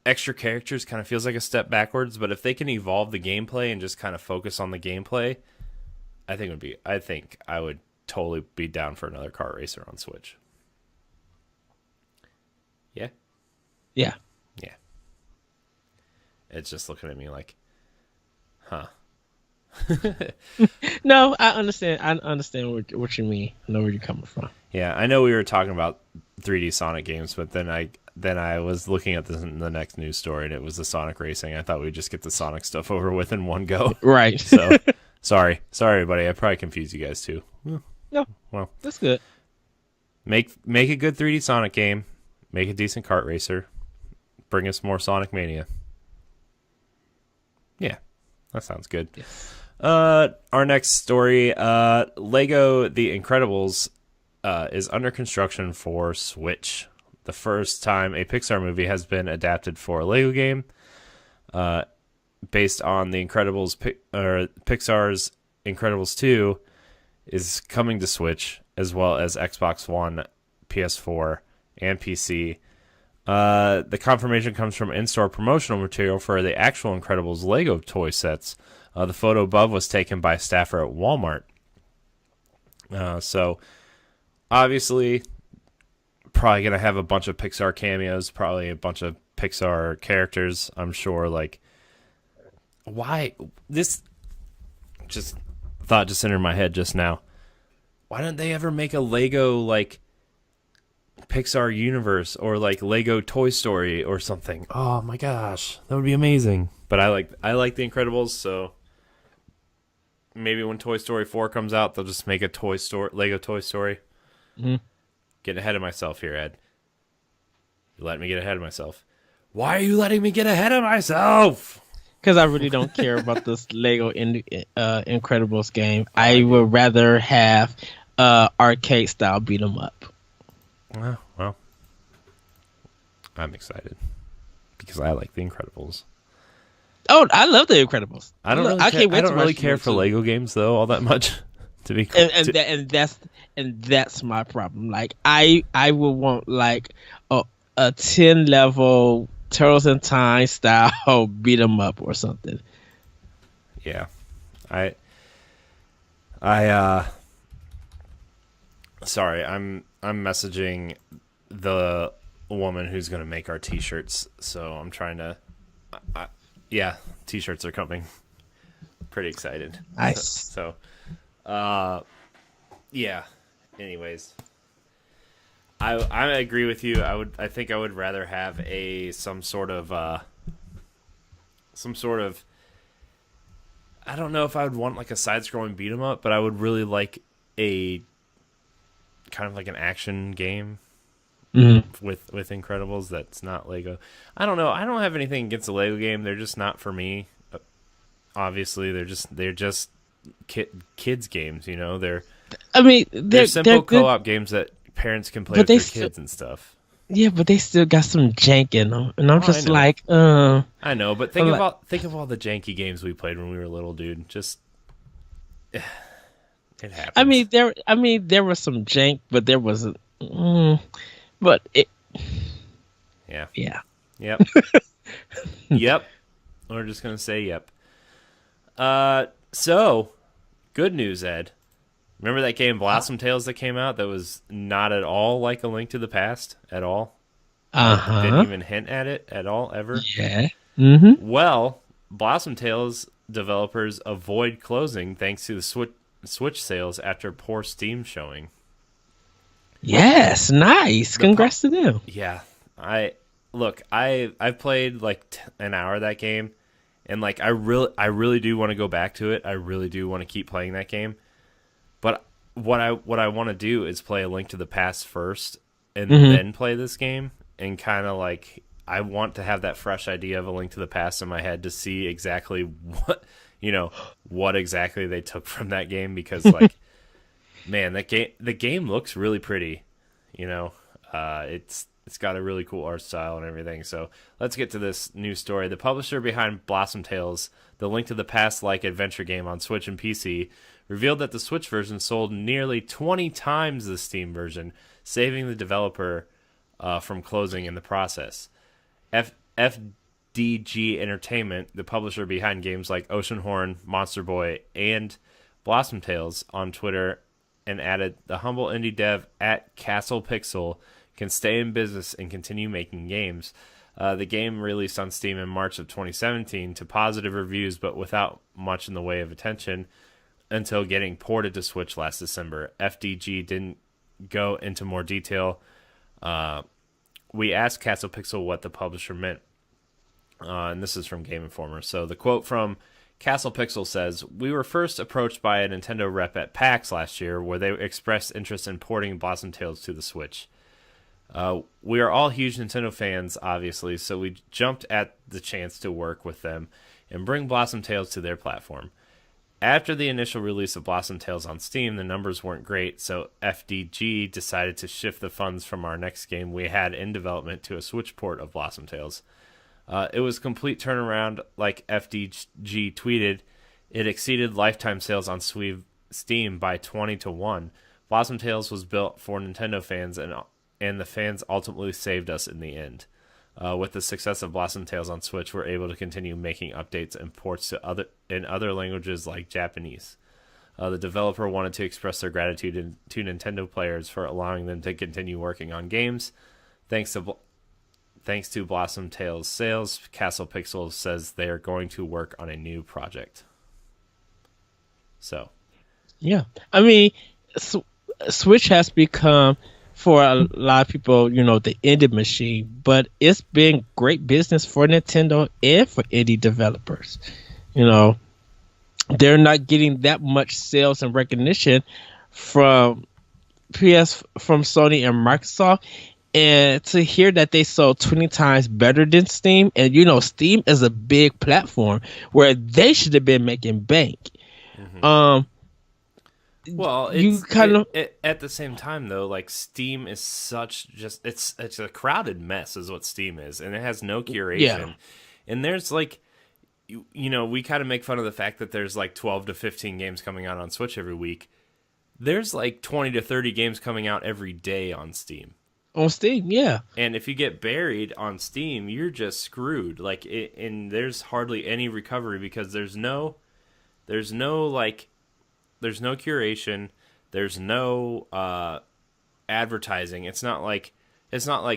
extra characters kind of feels like a step backwards, but if they can evolve the gameplay and just kind of focus on the gameplay, I think I would totally be down for another kart racer on Switch. Yeah. Yeah. Yeah. It's just looking at me like, huh. No, I understand. I understand what you mean. I know where you're coming from. Yeah, I know we were talking about 3D Sonic games, but then I was looking at the next news story, and it was the Sonic Racing. I thought we'd just get the Sonic stuff over with in one go. Right. So, sorry, everybody. I probably confused you guys too. No, well, that's good. Make a good 3D Sonic game. Make a decent kart racer. Bring us more Sonic Mania. Yeah, that sounds good. Yes. Our next story, Lego The Incredibles is under construction for Switch. The first time a Pixar movie has been adapted for a Lego game, based on the Incredibles, Pixar's Incredibles 2 is coming to Switch, as well as Xbox One, PS4, and PC. The confirmation comes from in-store promotional material for the actual Incredibles Lego toy sets. The photo above was taken by a staffer at Walmart. So, obviously, probably going to have a bunch of Pixar cameos, probably a bunch of Pixar characters, I'm sure. Like, why? This thought just entered my head just now. Why don't they ever make a Lego, like, Pixar universe or, like, Lego Toy Story or something? Oh, my gosh. That would be amazing. But I like The Incredibles, so maybe when Toy Story 4 comes out, they'll just make a Lego Toy Story. Mm-hmm. Getting ahead of myself here, Ed. You let me get ahead of myself. Why are you letting me get ahead of myself? Because I really don't care about this Lego Incredibles game. I would rather have arcade style beat 'em up. Well, I'm excited because I like The Incredibles. Oh, I love The Incredibles. I don't really care for Lego games though all that much. To be cool. And that's my problem. Like I would want like a 10 level Turtles in Time style beat 'em up or something. Yeah, sorry, I'm messaging the woman who's gonna make our t-shirts, so I'm trying to. Yeah, t-shirts are coming. Pretty excited. Nice. So, yeah. Anyways, I agree with you. I think I would rather have some sort of I don't know if I would want like a side-scrolling beat 'em up, but I would really like a kind of like an action game with Incredibles that's not Lego. I don't know. I don't have anything against the Lego game. They're just not for me. Obviously, they're just kids games. You know, they're simple co-op games that parents can play with their kids and stuff. Yeah, but they still got some jank in them, and I'm just like, I know, but think of all the janky games we played when we were little, dude. Just it happens. I mean, there was some jank, but there wasn't. But it. Yeah. Yeah. Yep. Yep. We're just gonna say yep. So good news, Ed. Remember that game Blossom Tales that came out that was not at all like A Link to the Past at all? Didn't even hint at it at all, ever? Yeah. Well, Blossom Tales developers avoid closing thanks to the Switch sales after poor Steam showing. Yes, nice. Congrats to them. Yeah. I've played like an hour of that game, and like I really do want to go back to it. I really do want to keep playing that game. But what I want to do is play A Link to the Past first, and then play this game, and kind of like I want to have that fresh idea of A Link to the Past in my head to see exactly what exactly they took from that game, because like man, the game looks really pretty. It's got a really cool art style and everything. So let's get to this news story. The publisher behind Blossom Tales, the Link to the Past-like adventure game on Switch and PC, revealed that the Switch version sold nearly 20 times the Steam version, saving the developer from closing in the process. FDG Entertainment, the publisher behind games like Oceanhorn, Monster Boy, and Blossom Tales, on Twitter, and added, the humble indie dev at Castle Pixel can stay in business and continue making games. The game released on Steam in March of 2017 to positive reviews, but without much in the way of attention until getting ported to Switch last December. FDG didn't go into more detail. We asked Castle Pixel what the publisher meant, and this is from Game Informer. So the quote from Castle Pixel says, "We were first approached by a Nintendo rep at PAX last year where they expressed interest in porting Blossom Tales to the Switch. We are all huge Nintendo fans, obviously, so we jumped at the chance to work with them and bring Blossom Tales to their platform. After the initial release of Blossom Tales on Steam, the numbers weren't great, so FDG decided to shift the funds from our next game we had in development to a Switch port of Blossom Tales. It was a complete turnaround, like FDG tweeted. It exceeded lifetime sales on Steam by 20-1. Blossom Tales was built for Nintendo fans, and the fans ultimately saved us in the end. With the success of Blossom Tales on Switch, we're able to continue making updates and ports to other languages like Japanese. The developer wanted to express their gratitude to Nintendo players for allowing them to continue working on games. Thanks to Blossom Tales sales, Castle Pixel says they are going to work on a new project." So, yeah, I mean, Switch has become, for a lot of people, the indie machine, but it's been great business for Nintendo and for indie developers. They're not getting that much sales and recognition from Sony and Microsoft, and to hear that they sold 20 times better than Steam, and Steam is a big platform where they should have been making bank. Well, at the same time though, like Steam is it's a crowded mess, is what Steam is, and it has no curation. Yeah. And there's like, we kind of make fun of the fact that there's like 12 to 15 games coming out on Switch every week. There's like 20 to 30 games coming out every day on Steam. On Steam, yeah. And if you get buried on Steam, you're just screwed. Like, and there's hardly any recovery because there's no curation, there's no advertising. It's not like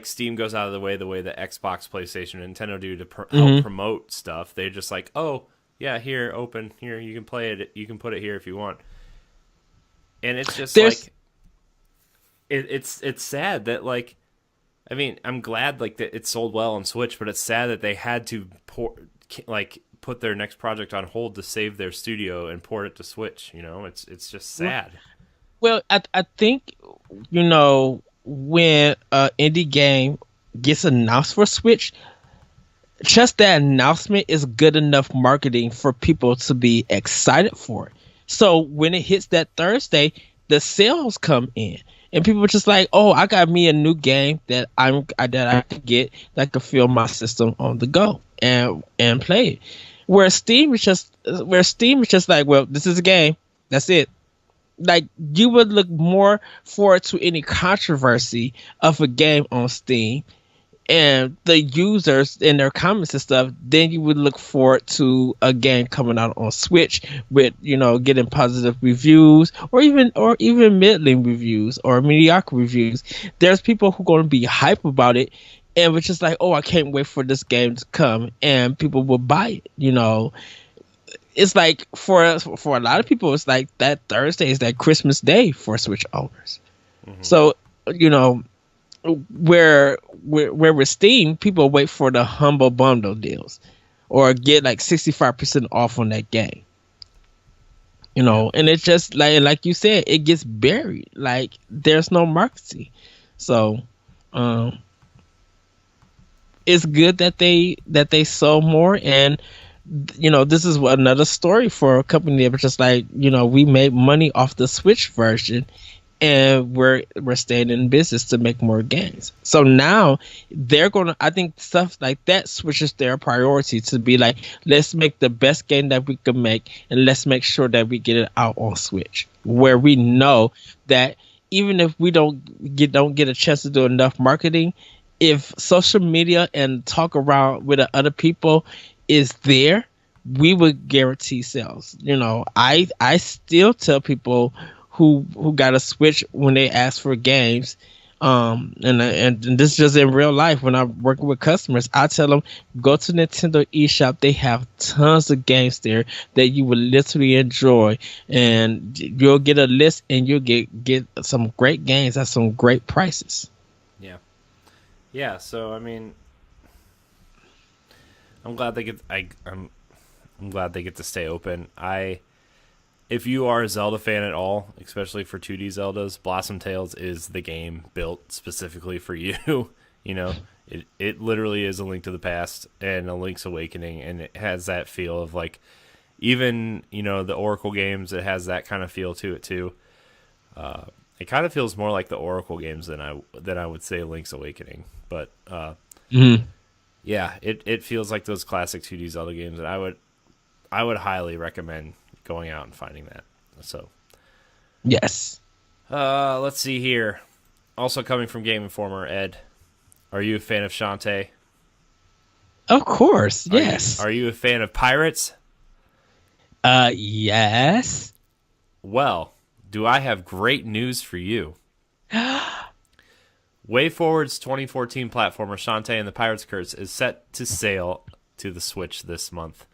Steam goes out of the way that Xbox, PlayStation, and Nintendo do to help promote stuff. They're just like, oh yeah, here, open here, you can play it, you can put it here if you want. And it's just it's sad that like, I mean, I'm glad like that it sold well on Switch, but it's sad that they had to put their next project on hold to save their studio and port it to Switch. You know, it's just sad. Well, I think, when an indie game gets announced for Switch, just that announcement is good enough marketing for people to be excited for it. So when it hits that Thursday, the sales come in, and people are just like, "Oh, I got me a new game that I can get that can fill my system on the go and play it." Where Steam is just like, "Well, this is a game. That's it." Like, you would look more forward to any controversy of a game on Steam and the users in their comments and stuff, then you would look forward to a game coming out on Switch with, getting positive reviews or even middling reviews or mediocre reviews. There's people who are going to be hype about it, and it's just like, oh, I can't wait for this game to come, and people will buy it. It's like for a lot of people, it's like that Thursday is that Christmas day for Switch owners. Mm-hmm. So, where with Steam, people wait for the humble bundle deals or get like 65% off on that game. And it's just like you said, it gets buried. Like, there's no marketing. So it's good that they sold more, and this is another story for a company that was just like, we made money off the Switch version, and we're staying in business to make more games. So now I think stuff like that switches their priority to be like, let's make the best game that we can make, and let's make sure that we get it out on Switch, where we know that even if we don't get a chance to do enough marketing, if social media and talk around with the other people is there, we would guarantee sales. I still tell people who got a Switch when they ask for games, and this is just in real life. When I'm working with customers, I tell them, go to Nintendo eShop. They have tons of games there that you will literally enjoy, and you'll get a list, and you'll get some great games at some great prices. Yeah. So I mean, I'm glad they get. I'm glad they get to stay open. If you are a Zelda fan at all, especially for 2D Zeldas, Blossom Tales is the game built specifically for you. It literally is a Link to the Past and a Link's Awakening, and it has that feel of like, even the Oracle games. It has that kind of feel to it too. It kind of feels more like the Oracle games than I would say Link's Awakening, but yeah, it feels like those classic 2D Zelda games, and I would highly recommend going out and finding that. So, yes. Let's see here. Also coming from Game Informer, Ed, are you a fan of Shantae? Of course, yes. Are you a fan of pirates? Yes. Well, do I have great news for you? WayForward's 2014 platformer Shantae and the Pirate's Curse is set to sail to the Switch this month.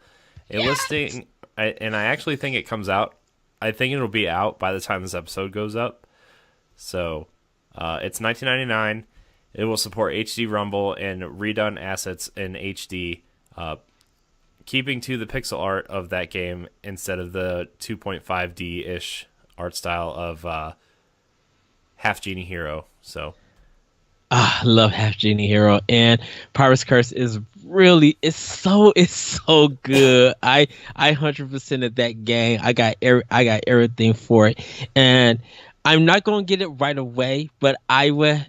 Listing, and I actually think it comes out. I think it'll be out by the time this episode goes up. So it's $19.99. It will support HD Rumble and redone assets in HD, keeping to the pixel art of that game instead of the 2.5D-ish art style of Half Genie Hero. So I love Half Genie Hero, and Pirate's Curse is really it's so good. I 100%ed that game. I got everything for it, and I'm not gonna get it right away, but I will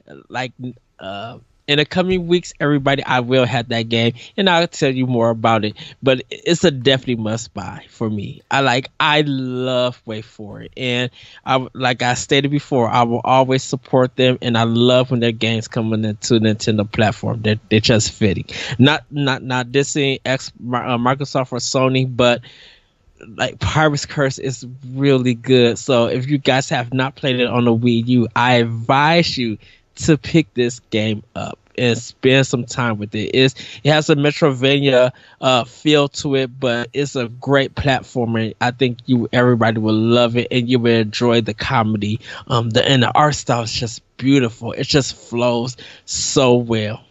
in the coming weeks, everybody, I will have that game, and I'll tell you more about it. But it's a definitely must buy for me. I love WayForward, and like I stated before, I will always support them, and I love when their games coming into Nintendo platform. They're just fitting. Not dissing Microsoft or Sony, but like Pirate's Curse is really good. So if you guys have not played it on the Wii U, I advise you to pick this game up. and spend some time with it. It has a Metrovania feel to it, but it's a great platformer. I think everybody will love it, and you will enjoy the comedy. And the art style is just beautiful. It just flows so well.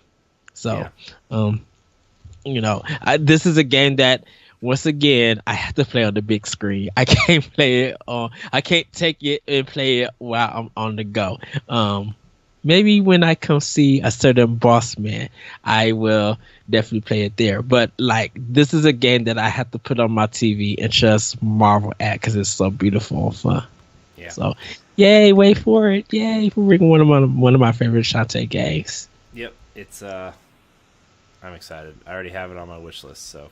So, this is a game that, once again, I have to play on the big screen. I can't take it and play it while I'm on the go. Maybe when I come see a certain boss man, I will definitely play it there. But this is a game that I have to put on my TV and just marvel at because it's so beautiful and fun. Yeah. So, yay! Wait for it! Yay for bringing one of my favorite Shantae games. Yep, it's I'm excited. I already have it on my wish list. So.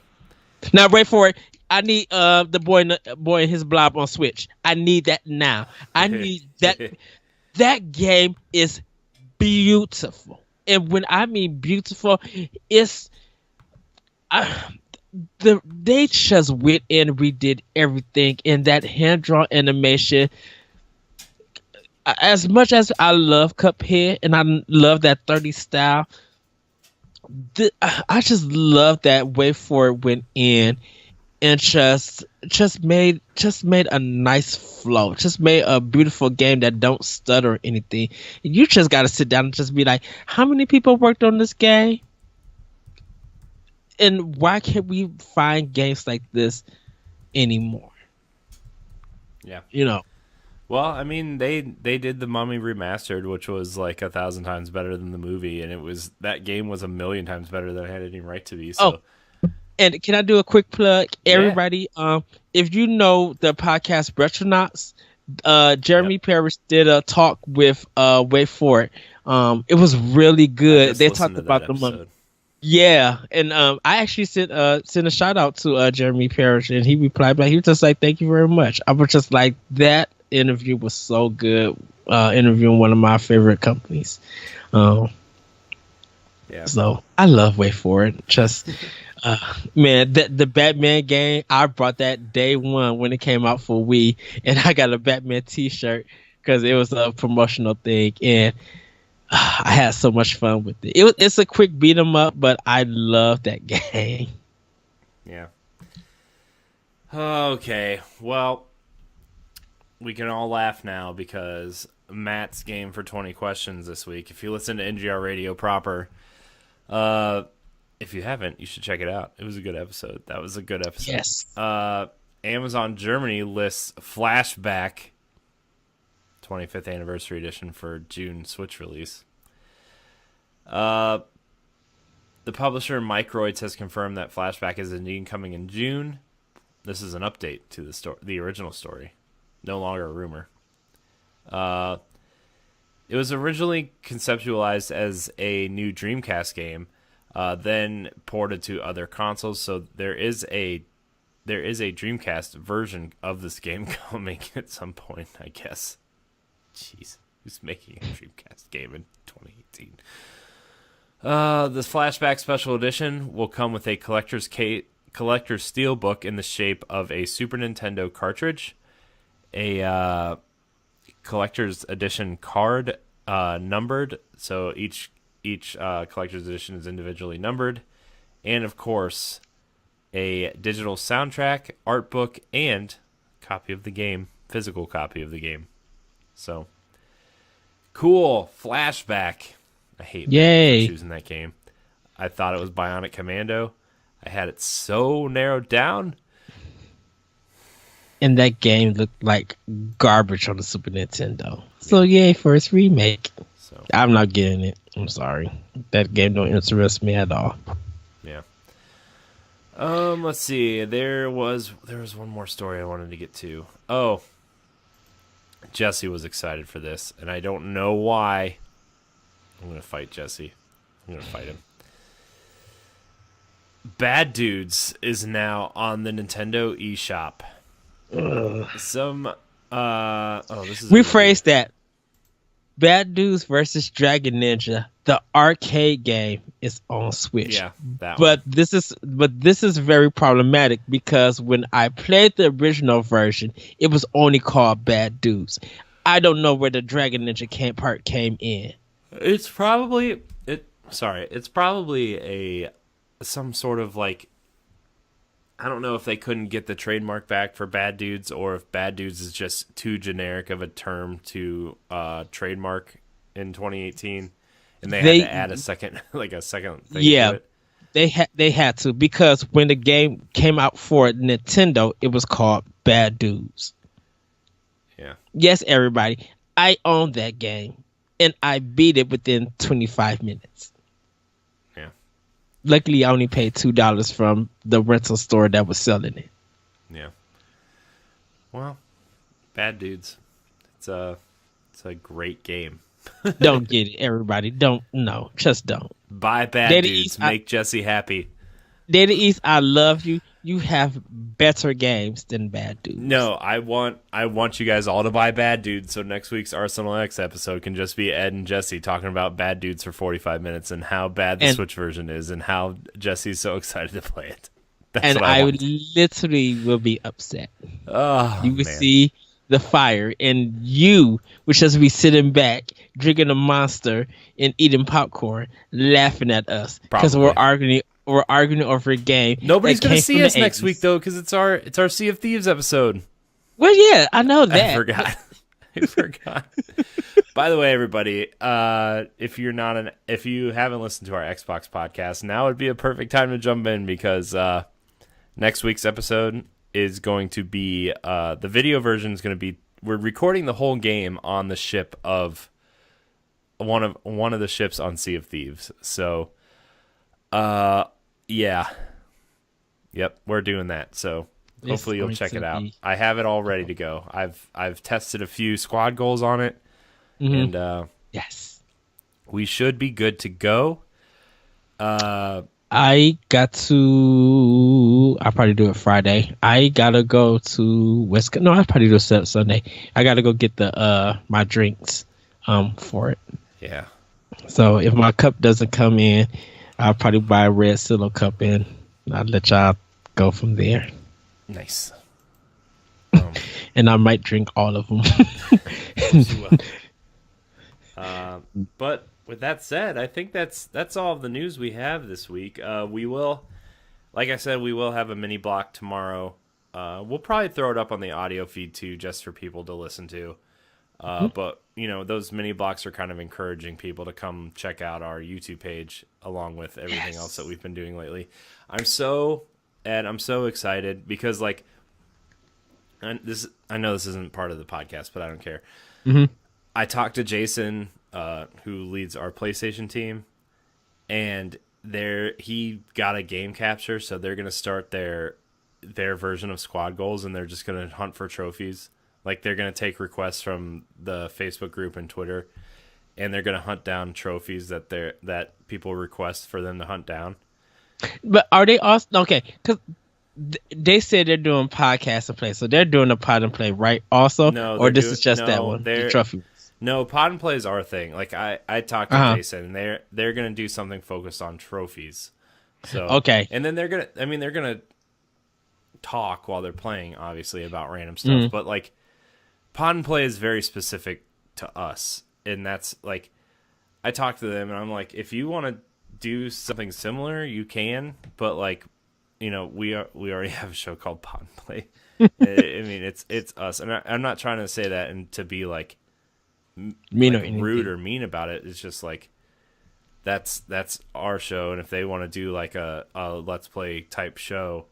Now wait for it. I need the boy and his blob on Switch. I need that now. I need that. That game is beautiful, and when I mean beautiful, it's they just went and redid everything in that hand drawn animation. As much as I love Cuphead and I love that 30 style, I just love that way for it went in and just made a nice flow, just made a beautiful game that don't stutter or anything. You just got to sit down and just be like, how many people worked on this game? And why can't we find games like this anymore? Yeah. Well, I mean, they did the Mummy Remastered, which was like 1,000 times better than the movie, and that game was 1,000,000 times better than it had any right to be. So. Oh, and can I do a quick plug? Everybody, if you know the podcast Retronauts, Jeremy Parrish did a talk with Wait For It. It was really good. They talked about the Mummy. Yeah, and I actually sent a shout out to Jeremy Parrish, and he replied back. He was just like, "Thank you very much." I was just like, that interview was so good. Interviewing one of my favorite companies. So I love Wait For It. Just man, the Batman game, I brought that day one when it came out for Wii, and I got a Batman T-shirt because it was a promotional thing, and I had so much fun with it. It's a quick beat 'em up, but I love that game. Yeah. Okay, well, we can all laugh now because Matt's game for 20 questions this week. If you listen to NGR Radio proper, if you haven't, you should check it out. It was a good episode. That was a good episode. Yes. Amazon Germany lists Flashback 25th Anniversary Edition for June Switch release. The publisher Microids has confirmed that Flashback is indeed coming in June. This is an update to the original story. No longer a rumor. It was originally conceptualized as a new Dreamcast game, then ported to other consoles. So there is a Dreamcast version of this game coming at some point, I guess. Jeez, who's making a Dreamcast game in 2018? This Flashback Special Edition will come with a collector's steelbook in the shape of a Super Nintendo cartridge, a collector's edition card, numbered, so each collector's edition is individually numbered, and of course a digital soundtrack, art book, and copy of the game, physical copy of the game. So cool. Flashback. I hate choosing that game. I thought it was Bionic Commando. I had it so narrowed down. And that game looked like garbage on the Super Nintendo. So yay for its remake. So I'm not getting it. I'm sorry. That game don't interest me at all. Yeah. Let's see. There was one more story I wanted to get to. Oh. Jesse was excited for this, and I don't know why. I'm going to fight Jesse. I'm going to fight him. Bad Dudes is now on the Nintendo eShop. Rephrase that. Bad Dudes versus Dragon Ninja, the arcade game, is on Switch. Yeah, that one. But this is very problematic because when I played the original version, it was only called Bad Dudes. I don't know where the Dragon Ninja part came in. It's probably sorry, it's probably some sort of like, I don't know if they couldn't get the trademark back for Bad Dudes, or if Bad Dudes is just too generic of a term to trademark in 2018, and they had to add a second thing to it. They had to, because when the game came out for Nintendo, it was called Bad Dudes. Yeah. Yes, everybody. I owned that game, and I beat it within 25 minutes. Yeah. Luckily, I only paid $2 from the rental store that was selling it. Yeah. Well, Bad Dudes. It's a great game. Don't get it, everybody. Just don't. Buy Bad Daddy Dudes. East, Make Jesse happy. Daddy East, I love you. You have better games than Bad Dudes. No, I want you guys all to buy Bad Dudes, so next week's Arsenal X episode can just be Ed and Jesse talking about Bad Dudes for 45 minutes and how bad the Switch version is and how Jesse's so excited to play it. That's what I want. Literally will be upset. Oh, you would man. see the fire, and you would just be sitting back, drinking a Monster and eating popcorn, laughing at us because we're arguing over a game. Nobody's going to see us next week, though, because it's our Sea of Thieves episode. Well, yeah, I know that. I forgot. By the way, everybody, if you haven't listened to our Xbox podcast, now would be a perfect time to jump in, because next week's episode is going to be the video version is going to be, we're recording the whole game on the ship of one of the ships on Sea of Thieves. So, yeah. Yep, we're doing that. So hopefully you'll check it out. I have it all ready to go. I've tested a few squad goals on it, and yes, we should be good to go. I got to. I'll probably do it Friday. I gotta go to West. No, I'll probably do it Sunday. I gotta go get the my drinks for it. Yeah. So if my cup doesn't come in, I'll probably buy a red Silo cup in. I'll let y'all go from there. Nice. And I might drink all of them. But with that said, I think that's all of the news we have this week. We will, like I said, we will have a mini block tomorrow. We'll probably throw it up on the audio feed too, just for people to listen to. But those mini blocks are kind of encouraging people to come check out our YouTube page, along with everything else that we've been doing lately. I'm so excited because, like, I know this isn't part of the podcast, but I don't care. Mm-hmm. I talked to Jason, who leads our PlayStation team, and he got a game capture, so they're gonna start their version of squad goals, and they're just gonna hunt for trophies. Like, they're gonna take requests from the Facebook group and Twitter, and they're gonna hunt down trophies that people request for them to hunt down. But are they also okay? Because they said they're doing podcast and play, so they're doing a pod and play, right? Also, no, or this is just that one, the trophy. No, pod and play is our thing. Like, I talked to Jason, and they're gonna do something focused on trophies. So okay, and then they're gonna talk while they're playing, obviously, about random stuff. But like, pod and play is very specific to us, and that's like, I talked to them, and I'm like, if you want to do something similar, you can, but like, we already have a show called Pod and Play. I mean, it's us, and I'm not trying to say that and to be like mean, like rude or mean about it. It's just like that's our show, and if they want to do like a Let's Play type show,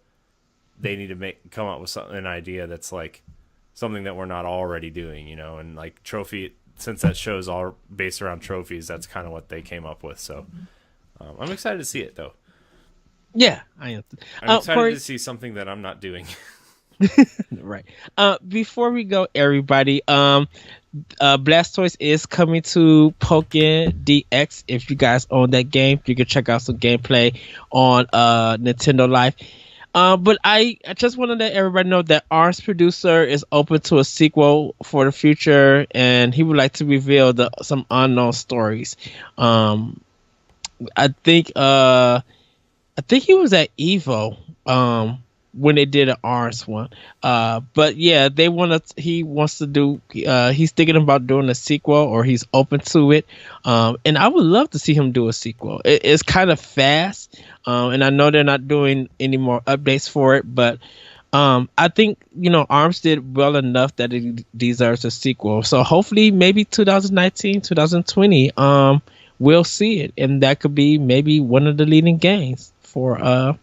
they need to come up with an idea that's like something that we're not already doing, and like trophy. Since that show's all based around trophies, that's kind of what they came up with. So I'm excited to see it, though. Yeah, I am. I'm excited to see something that I'm not doing. Right. Before we go, everybody, Blastoise is coming to Pokken DX. If you guys own that game, you can check out some gameplay on Nintendo Live. But I just want to let everybody know that Arm's producer is open to a sequel for the future, and he would like to reveal some unknown stories. I think he was at Evo when they did an Arms one. But yeah, he wants to do. He's thinking about doing a sequel, or he's open to it. And I would love to see him do a sequel. It's kind of fast, and I know they're not doing any more updates for it, but. I think Arms did well enough that it deserves a sequel. So hopefully, maybe 2019, 2020, we'll see it, and that could be maybe one of the leading games for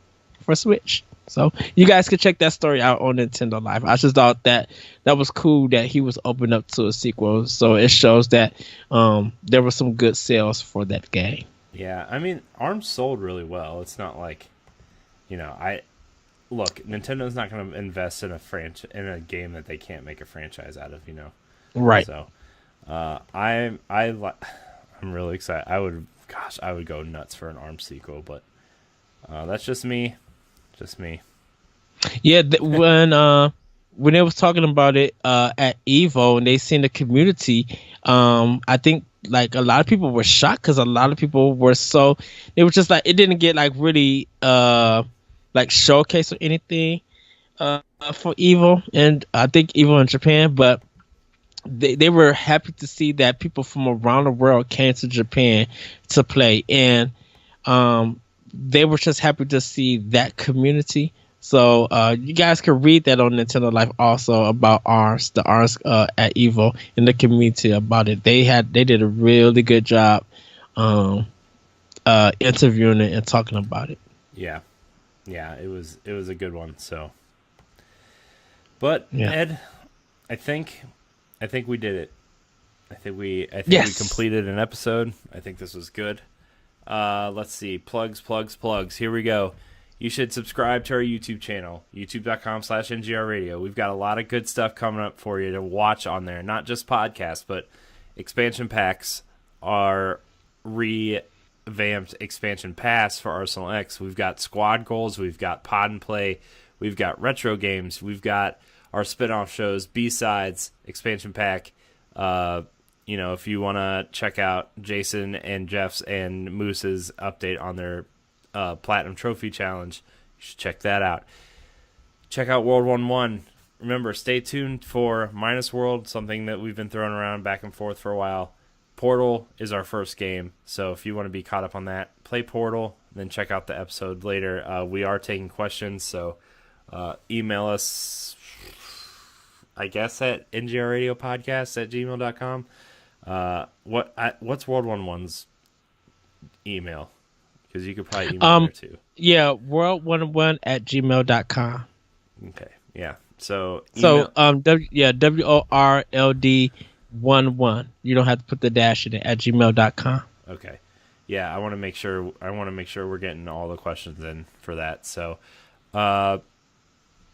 Switch. So you guys could check that story out on Nintendo Live. I just thought that was cool that he was open up to a sequel. So it shows that there were some good sales for that game. Yeah, I mean, Arms sold really well. It's not like, Look, Nintendo's not going to invest in a game that they can't make a franchise out of, Right. So, I'm really excited. I would go nuts for an ARMS sequel, but that's just me. Yeah, when they was talking about it at Evo and they seen the community, I think like a lot of people were shocked because a lot of people were they were just like, it didn't get like really like showcase or anything for Evo, and I think Evo in Japan, but they were happy to see that people from around the world came to Japan to play, and they were just happy to see that community. So you guys can read that on Nintendo Life also about the Arms at Evo, in the community about it. They did a really good job interviewing it and talking about it. Yeah, it was a good one. So, but yeah. Ed, I think we did it. I think we completed an episode. I think this was good. Let's see, plugs. Here we go. You should subscribe to our YouTube channel, youtube.com/NGRradio. We've got a lot of good stuff coming up for you to watch on there. Not just podcasts, but expansion packs are revamped expansion pass for Arsenal X. We've got squad goals, we've got pod and play, we've got retro games, we've got our spin-off shows, B-sides, expansion pack. If you want to check out Jason and Jeff's and Moose's update on their Platinum Trophy Challenge, you should check that out. Check out World 1-1. Remember, stay tuned for Minus World, something that we've been throwing around back and forth for a while. Portal is our first game, so if you want to be caught up on that, play Portal, then check out the episode later. We are taking questions, so email us, I guess, at ngrradiopodcast@gmail.com. What's World 1-1's email? Because you could probably email there too. Yeah, world11@gmail.com. Okay, yeah. So WORLD11. You don't have to put the dash in it, at gmail.com. Okay. Yeah, I want to make sure we're getting all the questions in for that. So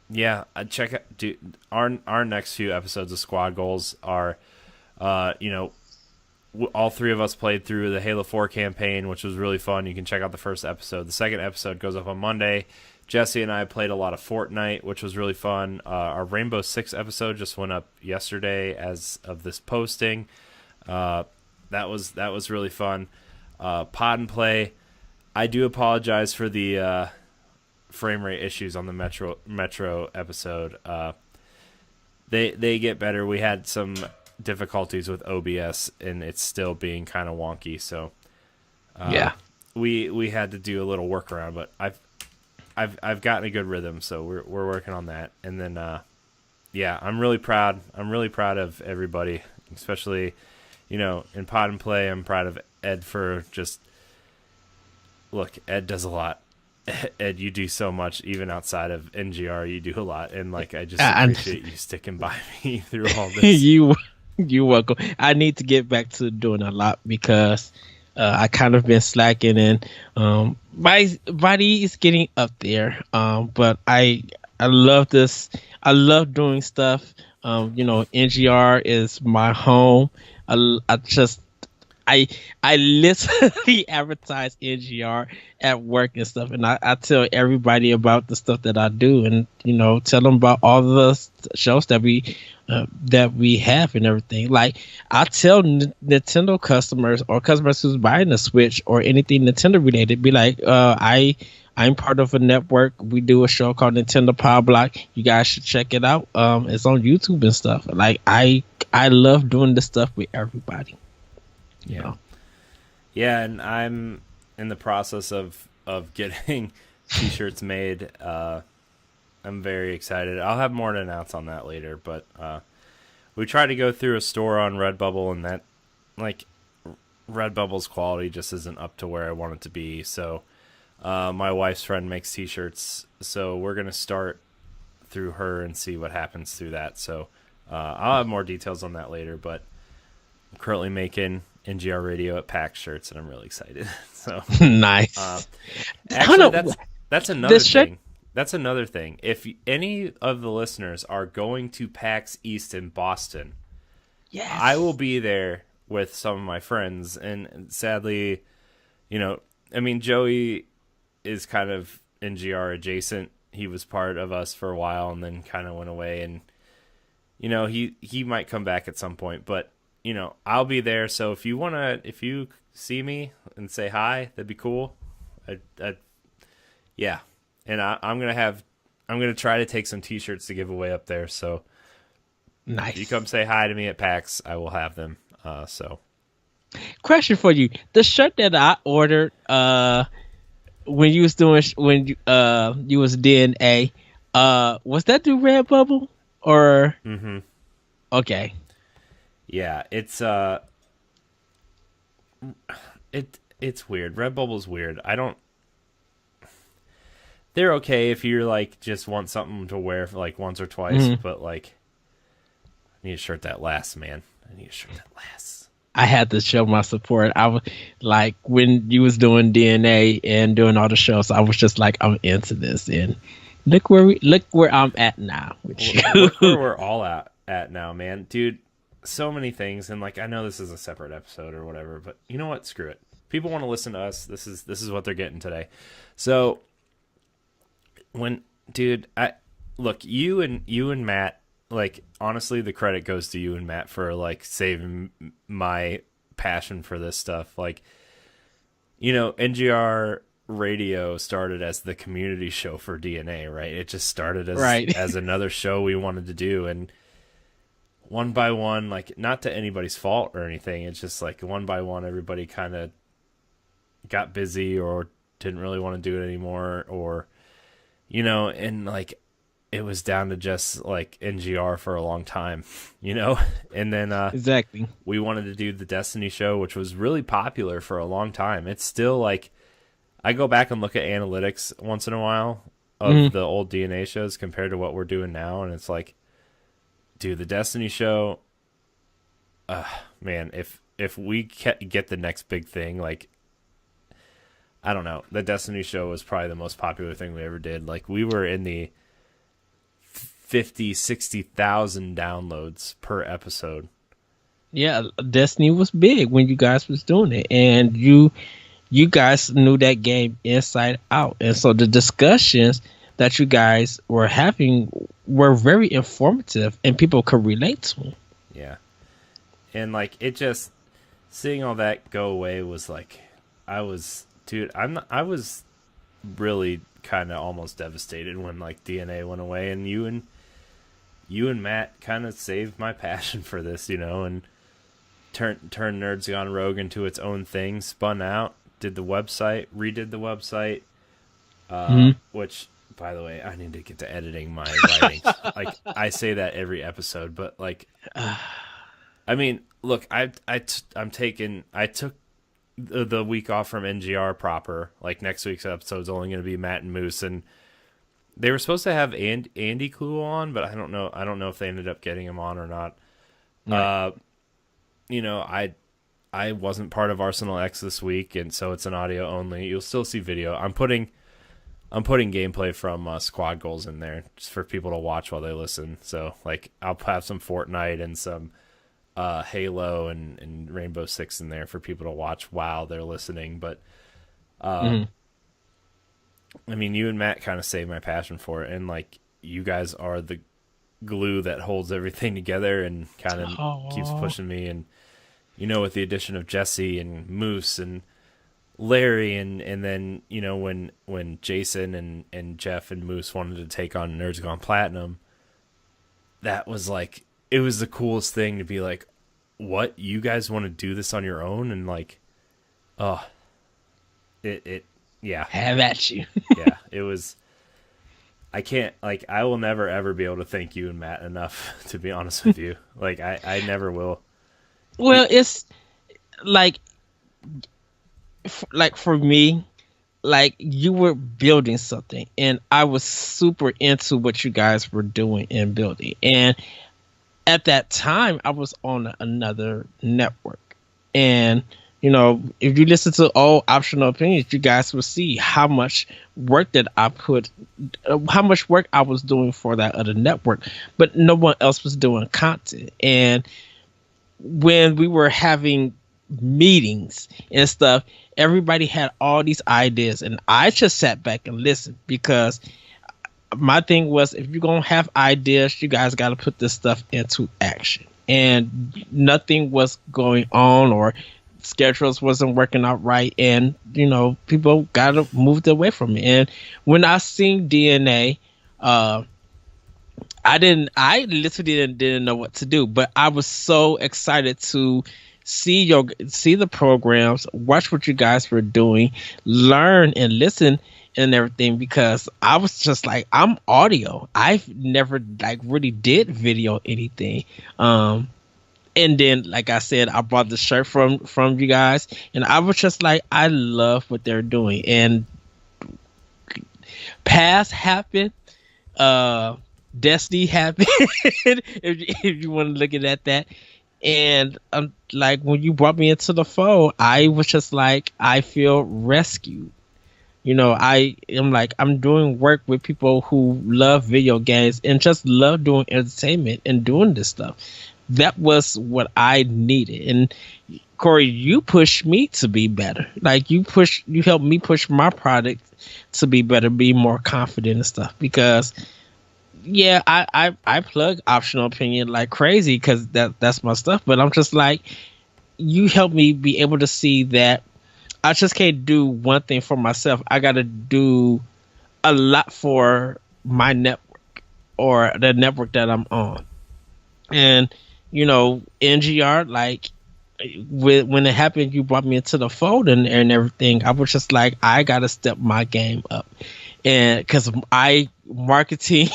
yeah, check out our next few episodes of Squad Goals are all three of us played through the Halo 4 campaign, which was really fun. You can check out the first episode. The second episode goes up on Monday. Jesse and I played a lot of Fortnite, which was really fun. Our Rainbow Six episode just went up yesterday as of this posting. That was really fun. Pod and play. I do apologize for the frame rate issues on the Metro episode. They get better. We had some difficulties with OBS, and it's still being kind of wonky. So yeah, we had to do a little workaround, but I've gotten a good rhythm, so we're working on that. And then yeah, I'm really proud of everybody, especially in Pod and Play. I'm proud of Ed for just Ed does a lot. Ed, you do so much, even outside of NGR. You do a lot, and I just appreciate you sticking by me through all this. You're welcome. I need to get back to doing a lot because I kind of been slacking, and my body is getting up there. But I love this. I love doing stuff. NGR is my home. I literally advertise NGR at work and stuff, and I tell everybody about the stuff that I do, and tell them about all the shows that we have and everything. Like I tell Nintendo customers or customers who's buying a Switch or anything Nintendo related, be like, I'm part of a network. We do a show called Nintendo Power Block. You guys should check it out. It's on YouTube and stuff. Like I love doing this stuff with everybody. Yeah. Yeah, and I'm in the process of getting t-shirts made. I'm very excited. I'll have more to announce on that later, but we tried to go through a store on Redbubble, and that, like, Redbubble's quality just isn't up to where I want it to be. So my wife's friend makes t-shirts, so we're going to start through her and see what happens through that. So I'll have more details on that later, but I'm currently making NGR Radio at PAX shirts, and I'm really excited. So nice. Actually, that's another thing. That's another thing. If any of the listeners are going to PAX East in Boston, yes, I will be there with some of my friends. And sadly, I mean, Joey is kind of NGR adjacent. He was part of us for a while and then kind of went away. And, he might come back at some point. But, I'll be there. So if you see me and say hi, that'd be cool. Yeah. And I'm gonna try to take some t-shirts to give away up there. So nice. If you come say hi to me at PAX, I will have them. Question for you: the shirt that I ordered when you was you was DNA, was that through Redbubble or? Mm-hmm. Okay. Yeah, it's it's weird. Redbubble's weird. They're okay if you're like just want something to wear for like once or twice, but like I need a shirt that lasts, man. I need a shirt that lasts. I had to show my support. I was like, when you was doing DNA and doing all the shows, I was just like, I'm into this, and look where I'm at now. Look where we're all at now, man, dude. So many things, and like I know this is a separate episode or whatever, but you know what? Screw it. People want to listen to us. This is what they're getting today. So. You and Matt, like, honestly, the credit goes to you and Matt for like saving my passion for this stuff. Like, NGR Radio started as the community show for DNA, right? It just started as another show we wanted to do, and one by one, like, not to anybody's fault or anything, it's just like one by one everybody kind of got busy or didn't really want to do it anymore, or and like it was down to just like NGR for a long time, and then exactly, we wanted to do the Destiny show, which was really popular for a long time. It's still like, I go back and look at analytics once in a while of the old DNA shows compared to what we're doing now, and it's like, dude, the Destiny show, man, if we get the next big thing, like, I don't know. The Destiny show was probably the most popular thing we ever did. Like, we were in the 50, 60,000 downloads per episode. Yeah, Destiny was big when you guys was doing it, and you guys knew that game inside out. And so the discussions that you guys were having were very informative, and people could relate to them. Yeah. And like, it just, seeing all that go away was like, I was really kind of almost devastated when like DNA went away, and you and Matt kind of saved my passion for this, and turned Nerds Gone Rogue into its own thing, spun out, redid the website, which, by the way, I need to get to editing my writing. Like, I say that every episode, but like, I mean, look, I took the week off from NGR proper. Like, next week's episode is only going to be Matt and Moose, and they were supposed to have Andy Clue on, but I don't know if they ended up getting him on or not. Right. I wasn't part of Arsenal X this week, and so it's an audio only. You'll still see video. I'm putting gameplay from Squad Goals in there just for people to watch while they listen. So like, I'll have some Fortnite and some Halo and Rainbow Six in there for people to watch while they're listening. But I mean, you and Matt kind of saved my passion for it, and like you guys are the glue that holds everything together and kind of keeps pushing me. And with the addition of Jesse and Moose and Larry, and then when Jason and Jeff and Moose wanted to take on Nerds Gone Platinum, that was like, it was the coolest thing to be like, what, you guys want to do this on your own? And like, yeah, have at you. Yeah, it was. I will never ever be able to thank you and Matt enough, to be honest with you. Like I never will. Well, it's like for me, like you were building something, and I was super into what you guys were doing and building. And at that time, I was on another network, and if you listen to all Optional Opinions, you guys will see how much work that I put, how much work I was doing for that other network, but no one else was doing content. And when we were having meetings and stuff, everybody had all these ideas, and I just sat back and listened, because my thing was, if you're going to have ideas, you guys got to put this stuff into action. And nothing was going on, or schedules wasn't working out right, and people got moved away from it. And when I seen DNA, I literally didn't know what to do, but I was so excited to see the programs, watch what you guys were doing, learn and listen and everything, because I was just like, I'm audio. I've never like really did video anything. And then, like I said, I bought the shirt from you guys, and I was just like, I love what they're doing. And past happened, Destiny happened, if you want to look at that. And like when you brought me into the fold, I was just like, I feel rescued. I am like, I'm doing work with people who love video games and just love doing entertainment and doing this stuff. That was what I needed. And Corey, you pushed me to be better. Like you helped me push my product to be better, be more confident and stuff. Because yeah, I plug Optional Opinion like crazy, because that's my stuff. But I'm just like, you helped me be able to see that I just can't do one thing for myself. I got to do a lot for my network, or the network that I'm on. And NGR, like when it happened, you brought me into the fold and everything. I was just like, I gotta step my game up, and because marketing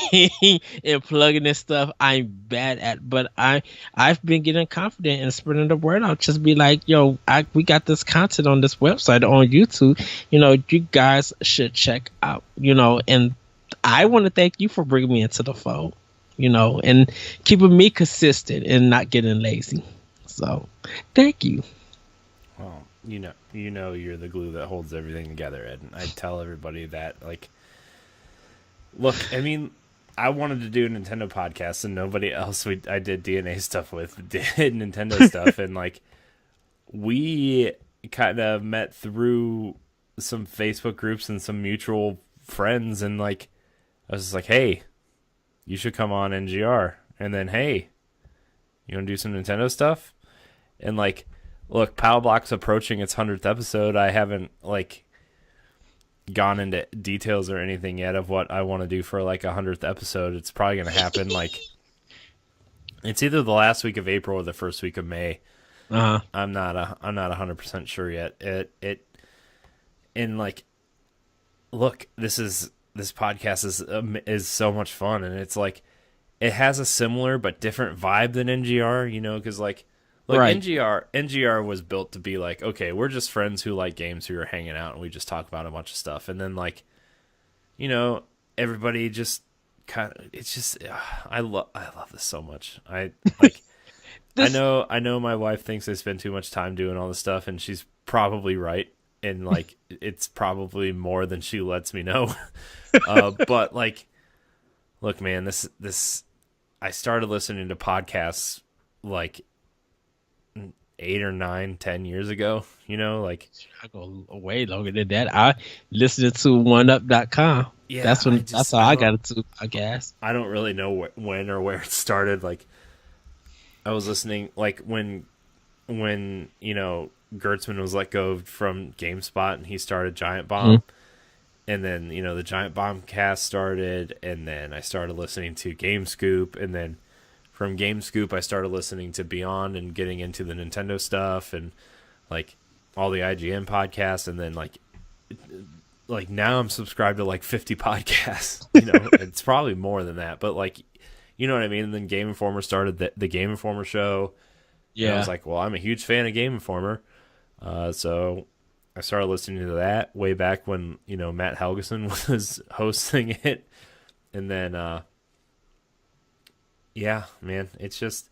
and plugging this stuff, I'm bad at. But I've been getting confident and spreading the word out. Just be like, yo, we got this content on this website on YouTube. You guys should check out. And I want to thank you for bringing me into the fold. And keeping me consistent and not getting lazy. So, thank you. Well, you're the glue that holds everything together, Ed. And I tell everybody that, like, look, I mean, I wanted to do a Nintendo podcast, and nobody else I did DNA stuff with did Nintendo stuff, and like, we kind of met through some Facebook groups and some mutual friends, and like, I was just like, hey, you should come on NGR. And then, hey, you want to do some Nintendo stuff? And like, look, Power Block's approaching its 100th episode. I haven't like gone into details or anything yet of what I want to do for like a 100th episode. It's probably going to happen like, it's either the last week of April or the first week of May. I'm not 100% sure yet. And like, look, this podcast is so much fun, and it's like, it has a similar but different vibe than NGR, because like, look, right. NGR was built to be like, okay, we're just friends who like games who are hanging out, and we just talk about a bunch of stuff, and then like, everybody just kind of, it's just, I love this so much. I like, I know my wife thinks I spend too much time doing all this stuff, and she's probably right. And like, it's probably more than she lets me know. But like, look, man, this, I started listening to podcasts like 8 or 9, 10 years ago, you know, like, I go way longer than that. I listened to oneup.com. yeah, That's how I got into, I guess. I don't really know when or where it started. Like, I was listening, like, when, you know, Gertzman was let go from GameSpot and he started Giant Bomb. And then, you know, the Giant Bomb cast started, and then I started listening to Game Scoop, and then from Game Scoop I started listening to Beyond and getting into the Nintendo stuff and like all the IGN podcasts, and then like now I'm subscribed to like 50 podcasts. You know, it's probably more than that, but like, you know what I mean? And then Game Informer started the Game Informer show. Yeah. And I was like, well, I'm a huge fan of Game Informer. So I started listening to that way back when, you know, Matt Helgeson was hosting it. And then, yeah, man, it's just,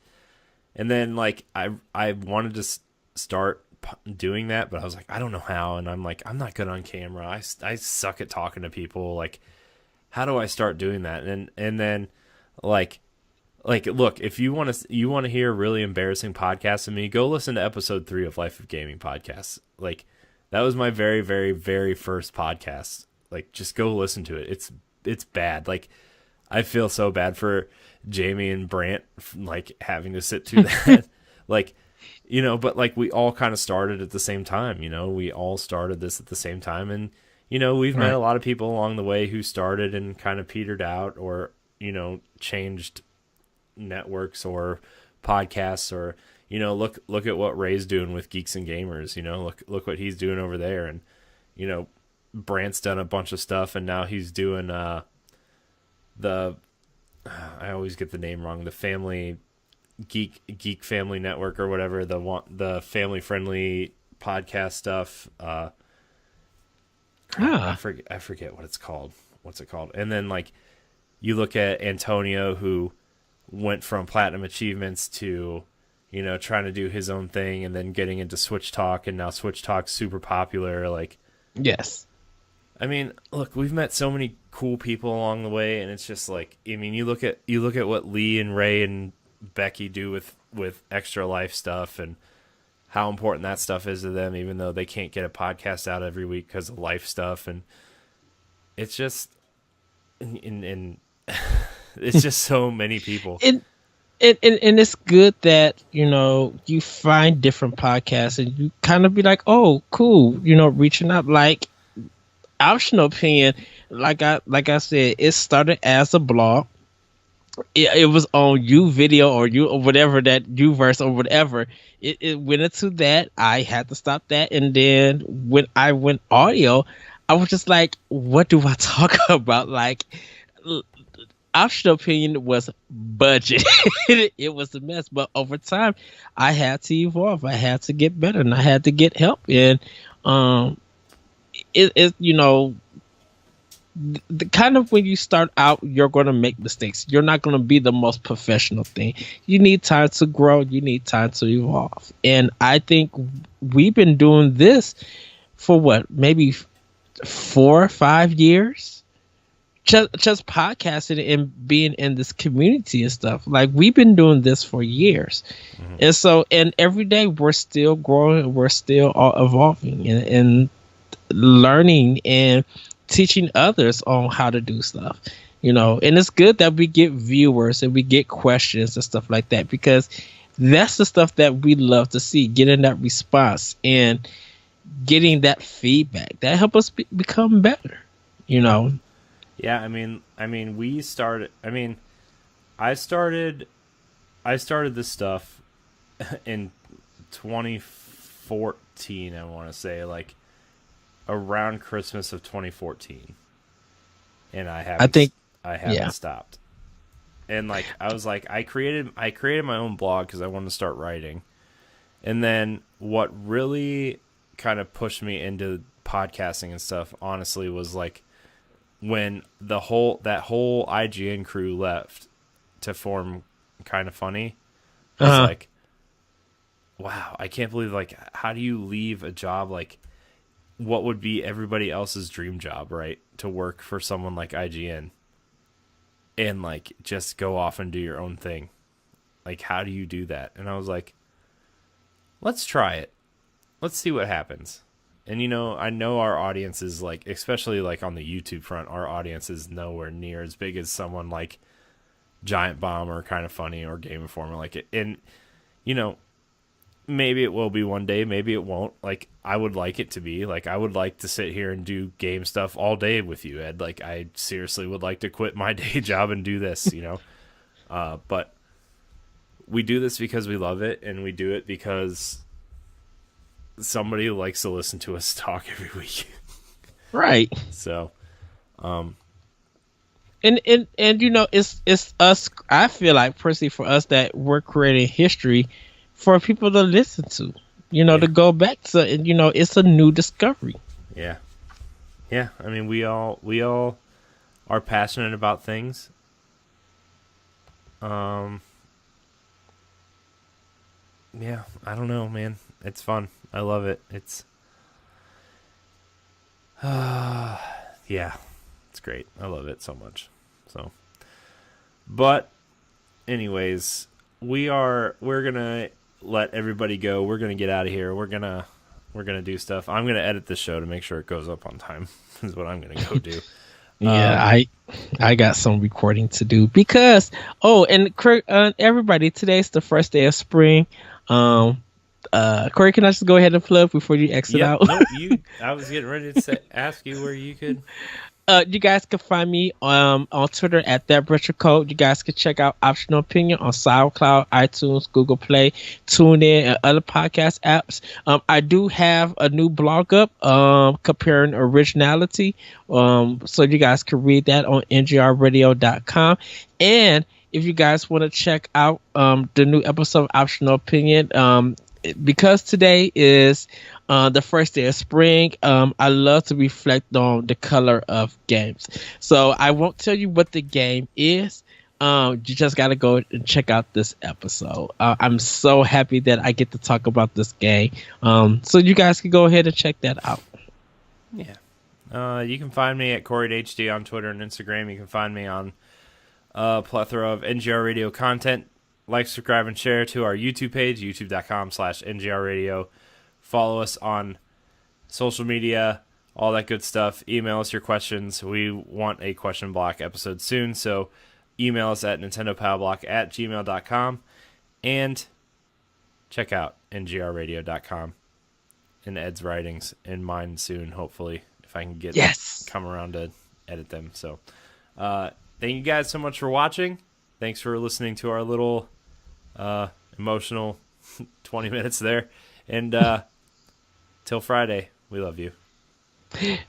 and then like, I wanted to start doing that, but I was like, I don't know how. And I'm like, I'm not good on camera. I suck at talking to people. Like, how do I start doing that? And then like, look, if you want to hear really embarrassing podcasts of me, go listen to episode 3 of Life of Gaming podcasts. Like, that was my very, very, very first podcast. Like, just go listen to it. It's bad. Like, I feel so bad for Jamie and Brant, like, having to sit through that. Like, you know, but like, we all kind of started at the same time. You know, we all started this at the same time, and you know, we've met a lot of people along the way who started and kind of petered out, or, you know, changed networks or podcasts, or, you know, look at what Ray's doing with Geeks and Gamers. You know, look what he's doing over there. And, you know, Brant's done a bunch of stuff, and now he's doing the I always get the name wrong, the Family Geek Family Network or whatever, the family friendly podcast stuff. I forget what it's called. What's it called? And then like, you look at Antonio, who went from Platinum Achievements to, you know, trying to do his own thing, and then getting into Switch Talk, and now Switch Talk's super popular. Like, yes, I mean, look, we've met so many cool people along the way, and it's just like, I mean, you look at what Lee and Ray and Becky do with Extra Life stuff, and how important that stuff is to them, even though they can't get a podcast out every week because of life stuff. And it's just, and it's just so many people. And it's good that, you know, you find different podcasts and you kind of be like, oh, cool, you know, reaching out. Like, Optional Opinion, like I said, it started as a blog. It was on video or whatever, that Uverse or whatever. It went into that. I had to stop that, and then when I went audio, I was just like, what do I talk about? Like, Optional Opinion was budget. It was a mess, but over time, I had to evolve. I had to get better, and I had to get help. And it you know, the kind of, when you start out, you're going to make mistakes. You're not going to be the most professional thing. You need time to grow. You need time to evolve. And I think we've been doing this for what, maybe 4 or 5 years, just podcasting and being in this community and stuff. Like, we've been doing this for years. Mm-hmm. And so, and every day we're still growing. We're still evolving and learning and teaching others on how to do stuff, you know. And it's good that we get viewers and we get questions and stuff like that, because that's the stuff that we love to see, getting that response and getting that feedback that help us become better, you know. Yeah, I mean we started, I started this stuff in 2014, I want to say, like around Christmas of 2014, and I haven't stopped. And like, I was like, I created my own blog because I wanted to start writing. And then what really kind of pushed me into podcasting and stuff, honestly, was like when that whole IGN crew left to form Kind of Funny. I was like, wow, I can't believe, like, how do you leave a job, like what would be everybody else's dream job, right? To work for someone like IGN and like just go off and do your own thing. Like, how do you do that? And I was like, let's try it. Let's see what happens. And I know our audience is like, especially like on the YouTube front, our audience is nowhere near as big as someone like Giant Bomb or Kind of Funny or Game Informer. Like it, and maybe it will be one day, maybe it won't. Like I would like it to be. Like I would like to sit here and do game stuff all day with you, Ed. Like I seriously would like to quit my day job and do this, but we do this because we love it, and we do it because somebody likes to listen to us talk every week. Right. So, and it's us. I feel like personally for us that we're creating history for people to listen to, to go back to, and it's a new discovery. Yeah. I mean, we all are passionate about things. Yeah, I don't know, man. It's fun. I love it. It's yeah, it's great. I love it so much. So, but anyways, we're gonna let everybody go. We're gonna get out of here. We're gonna do stuff. I'm gonna edit this show to make sure it goes up on time. Is what I'm gonna go do. Yeah, I got some recording to do because and everybody, today's the first day of spring. Corey, can I just go ahead and plug before you exit out? No, I was getting ready to ask you where you could. You guys can find me on Twitter at @ThatBretcherCode. You guys can check out Optional Opinion on SoundCloud, iTunes, Google Play, TuneIn, and other podcast apps. I do have a new blog up comparing originality, so you guys can read that on ngrradio.com. And if you guys want to check out the new episode of Optional Opinion, because today is the first day of spring, I love to reflect on the color of games. So I won't tell you what the game is. You just got to go and check out this episode. I'm so happy that I get to talk about this game. So you guys can go ahead and check that out. Yeah. You can find me at CoreyHD on Twitter and Instagram. You can find me on a plethora of NGR Radio content. Like, subscribe, and share to our YouTube page, youtube.com/NGR Radio. Follow us on social media, all that good stuff. Email us your questions. We want a question block episode soon, so email us at nintendopaddleblock@gmail.com. And check out ngrradio.com and Ed's writings and mine soon, hopefully, if I can come around to edit them. So thank you guys so much for watching. Thanks for listening to our little emotional 20 minutes there. And till Friday, we love you.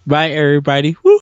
Bye, everybody. Woo!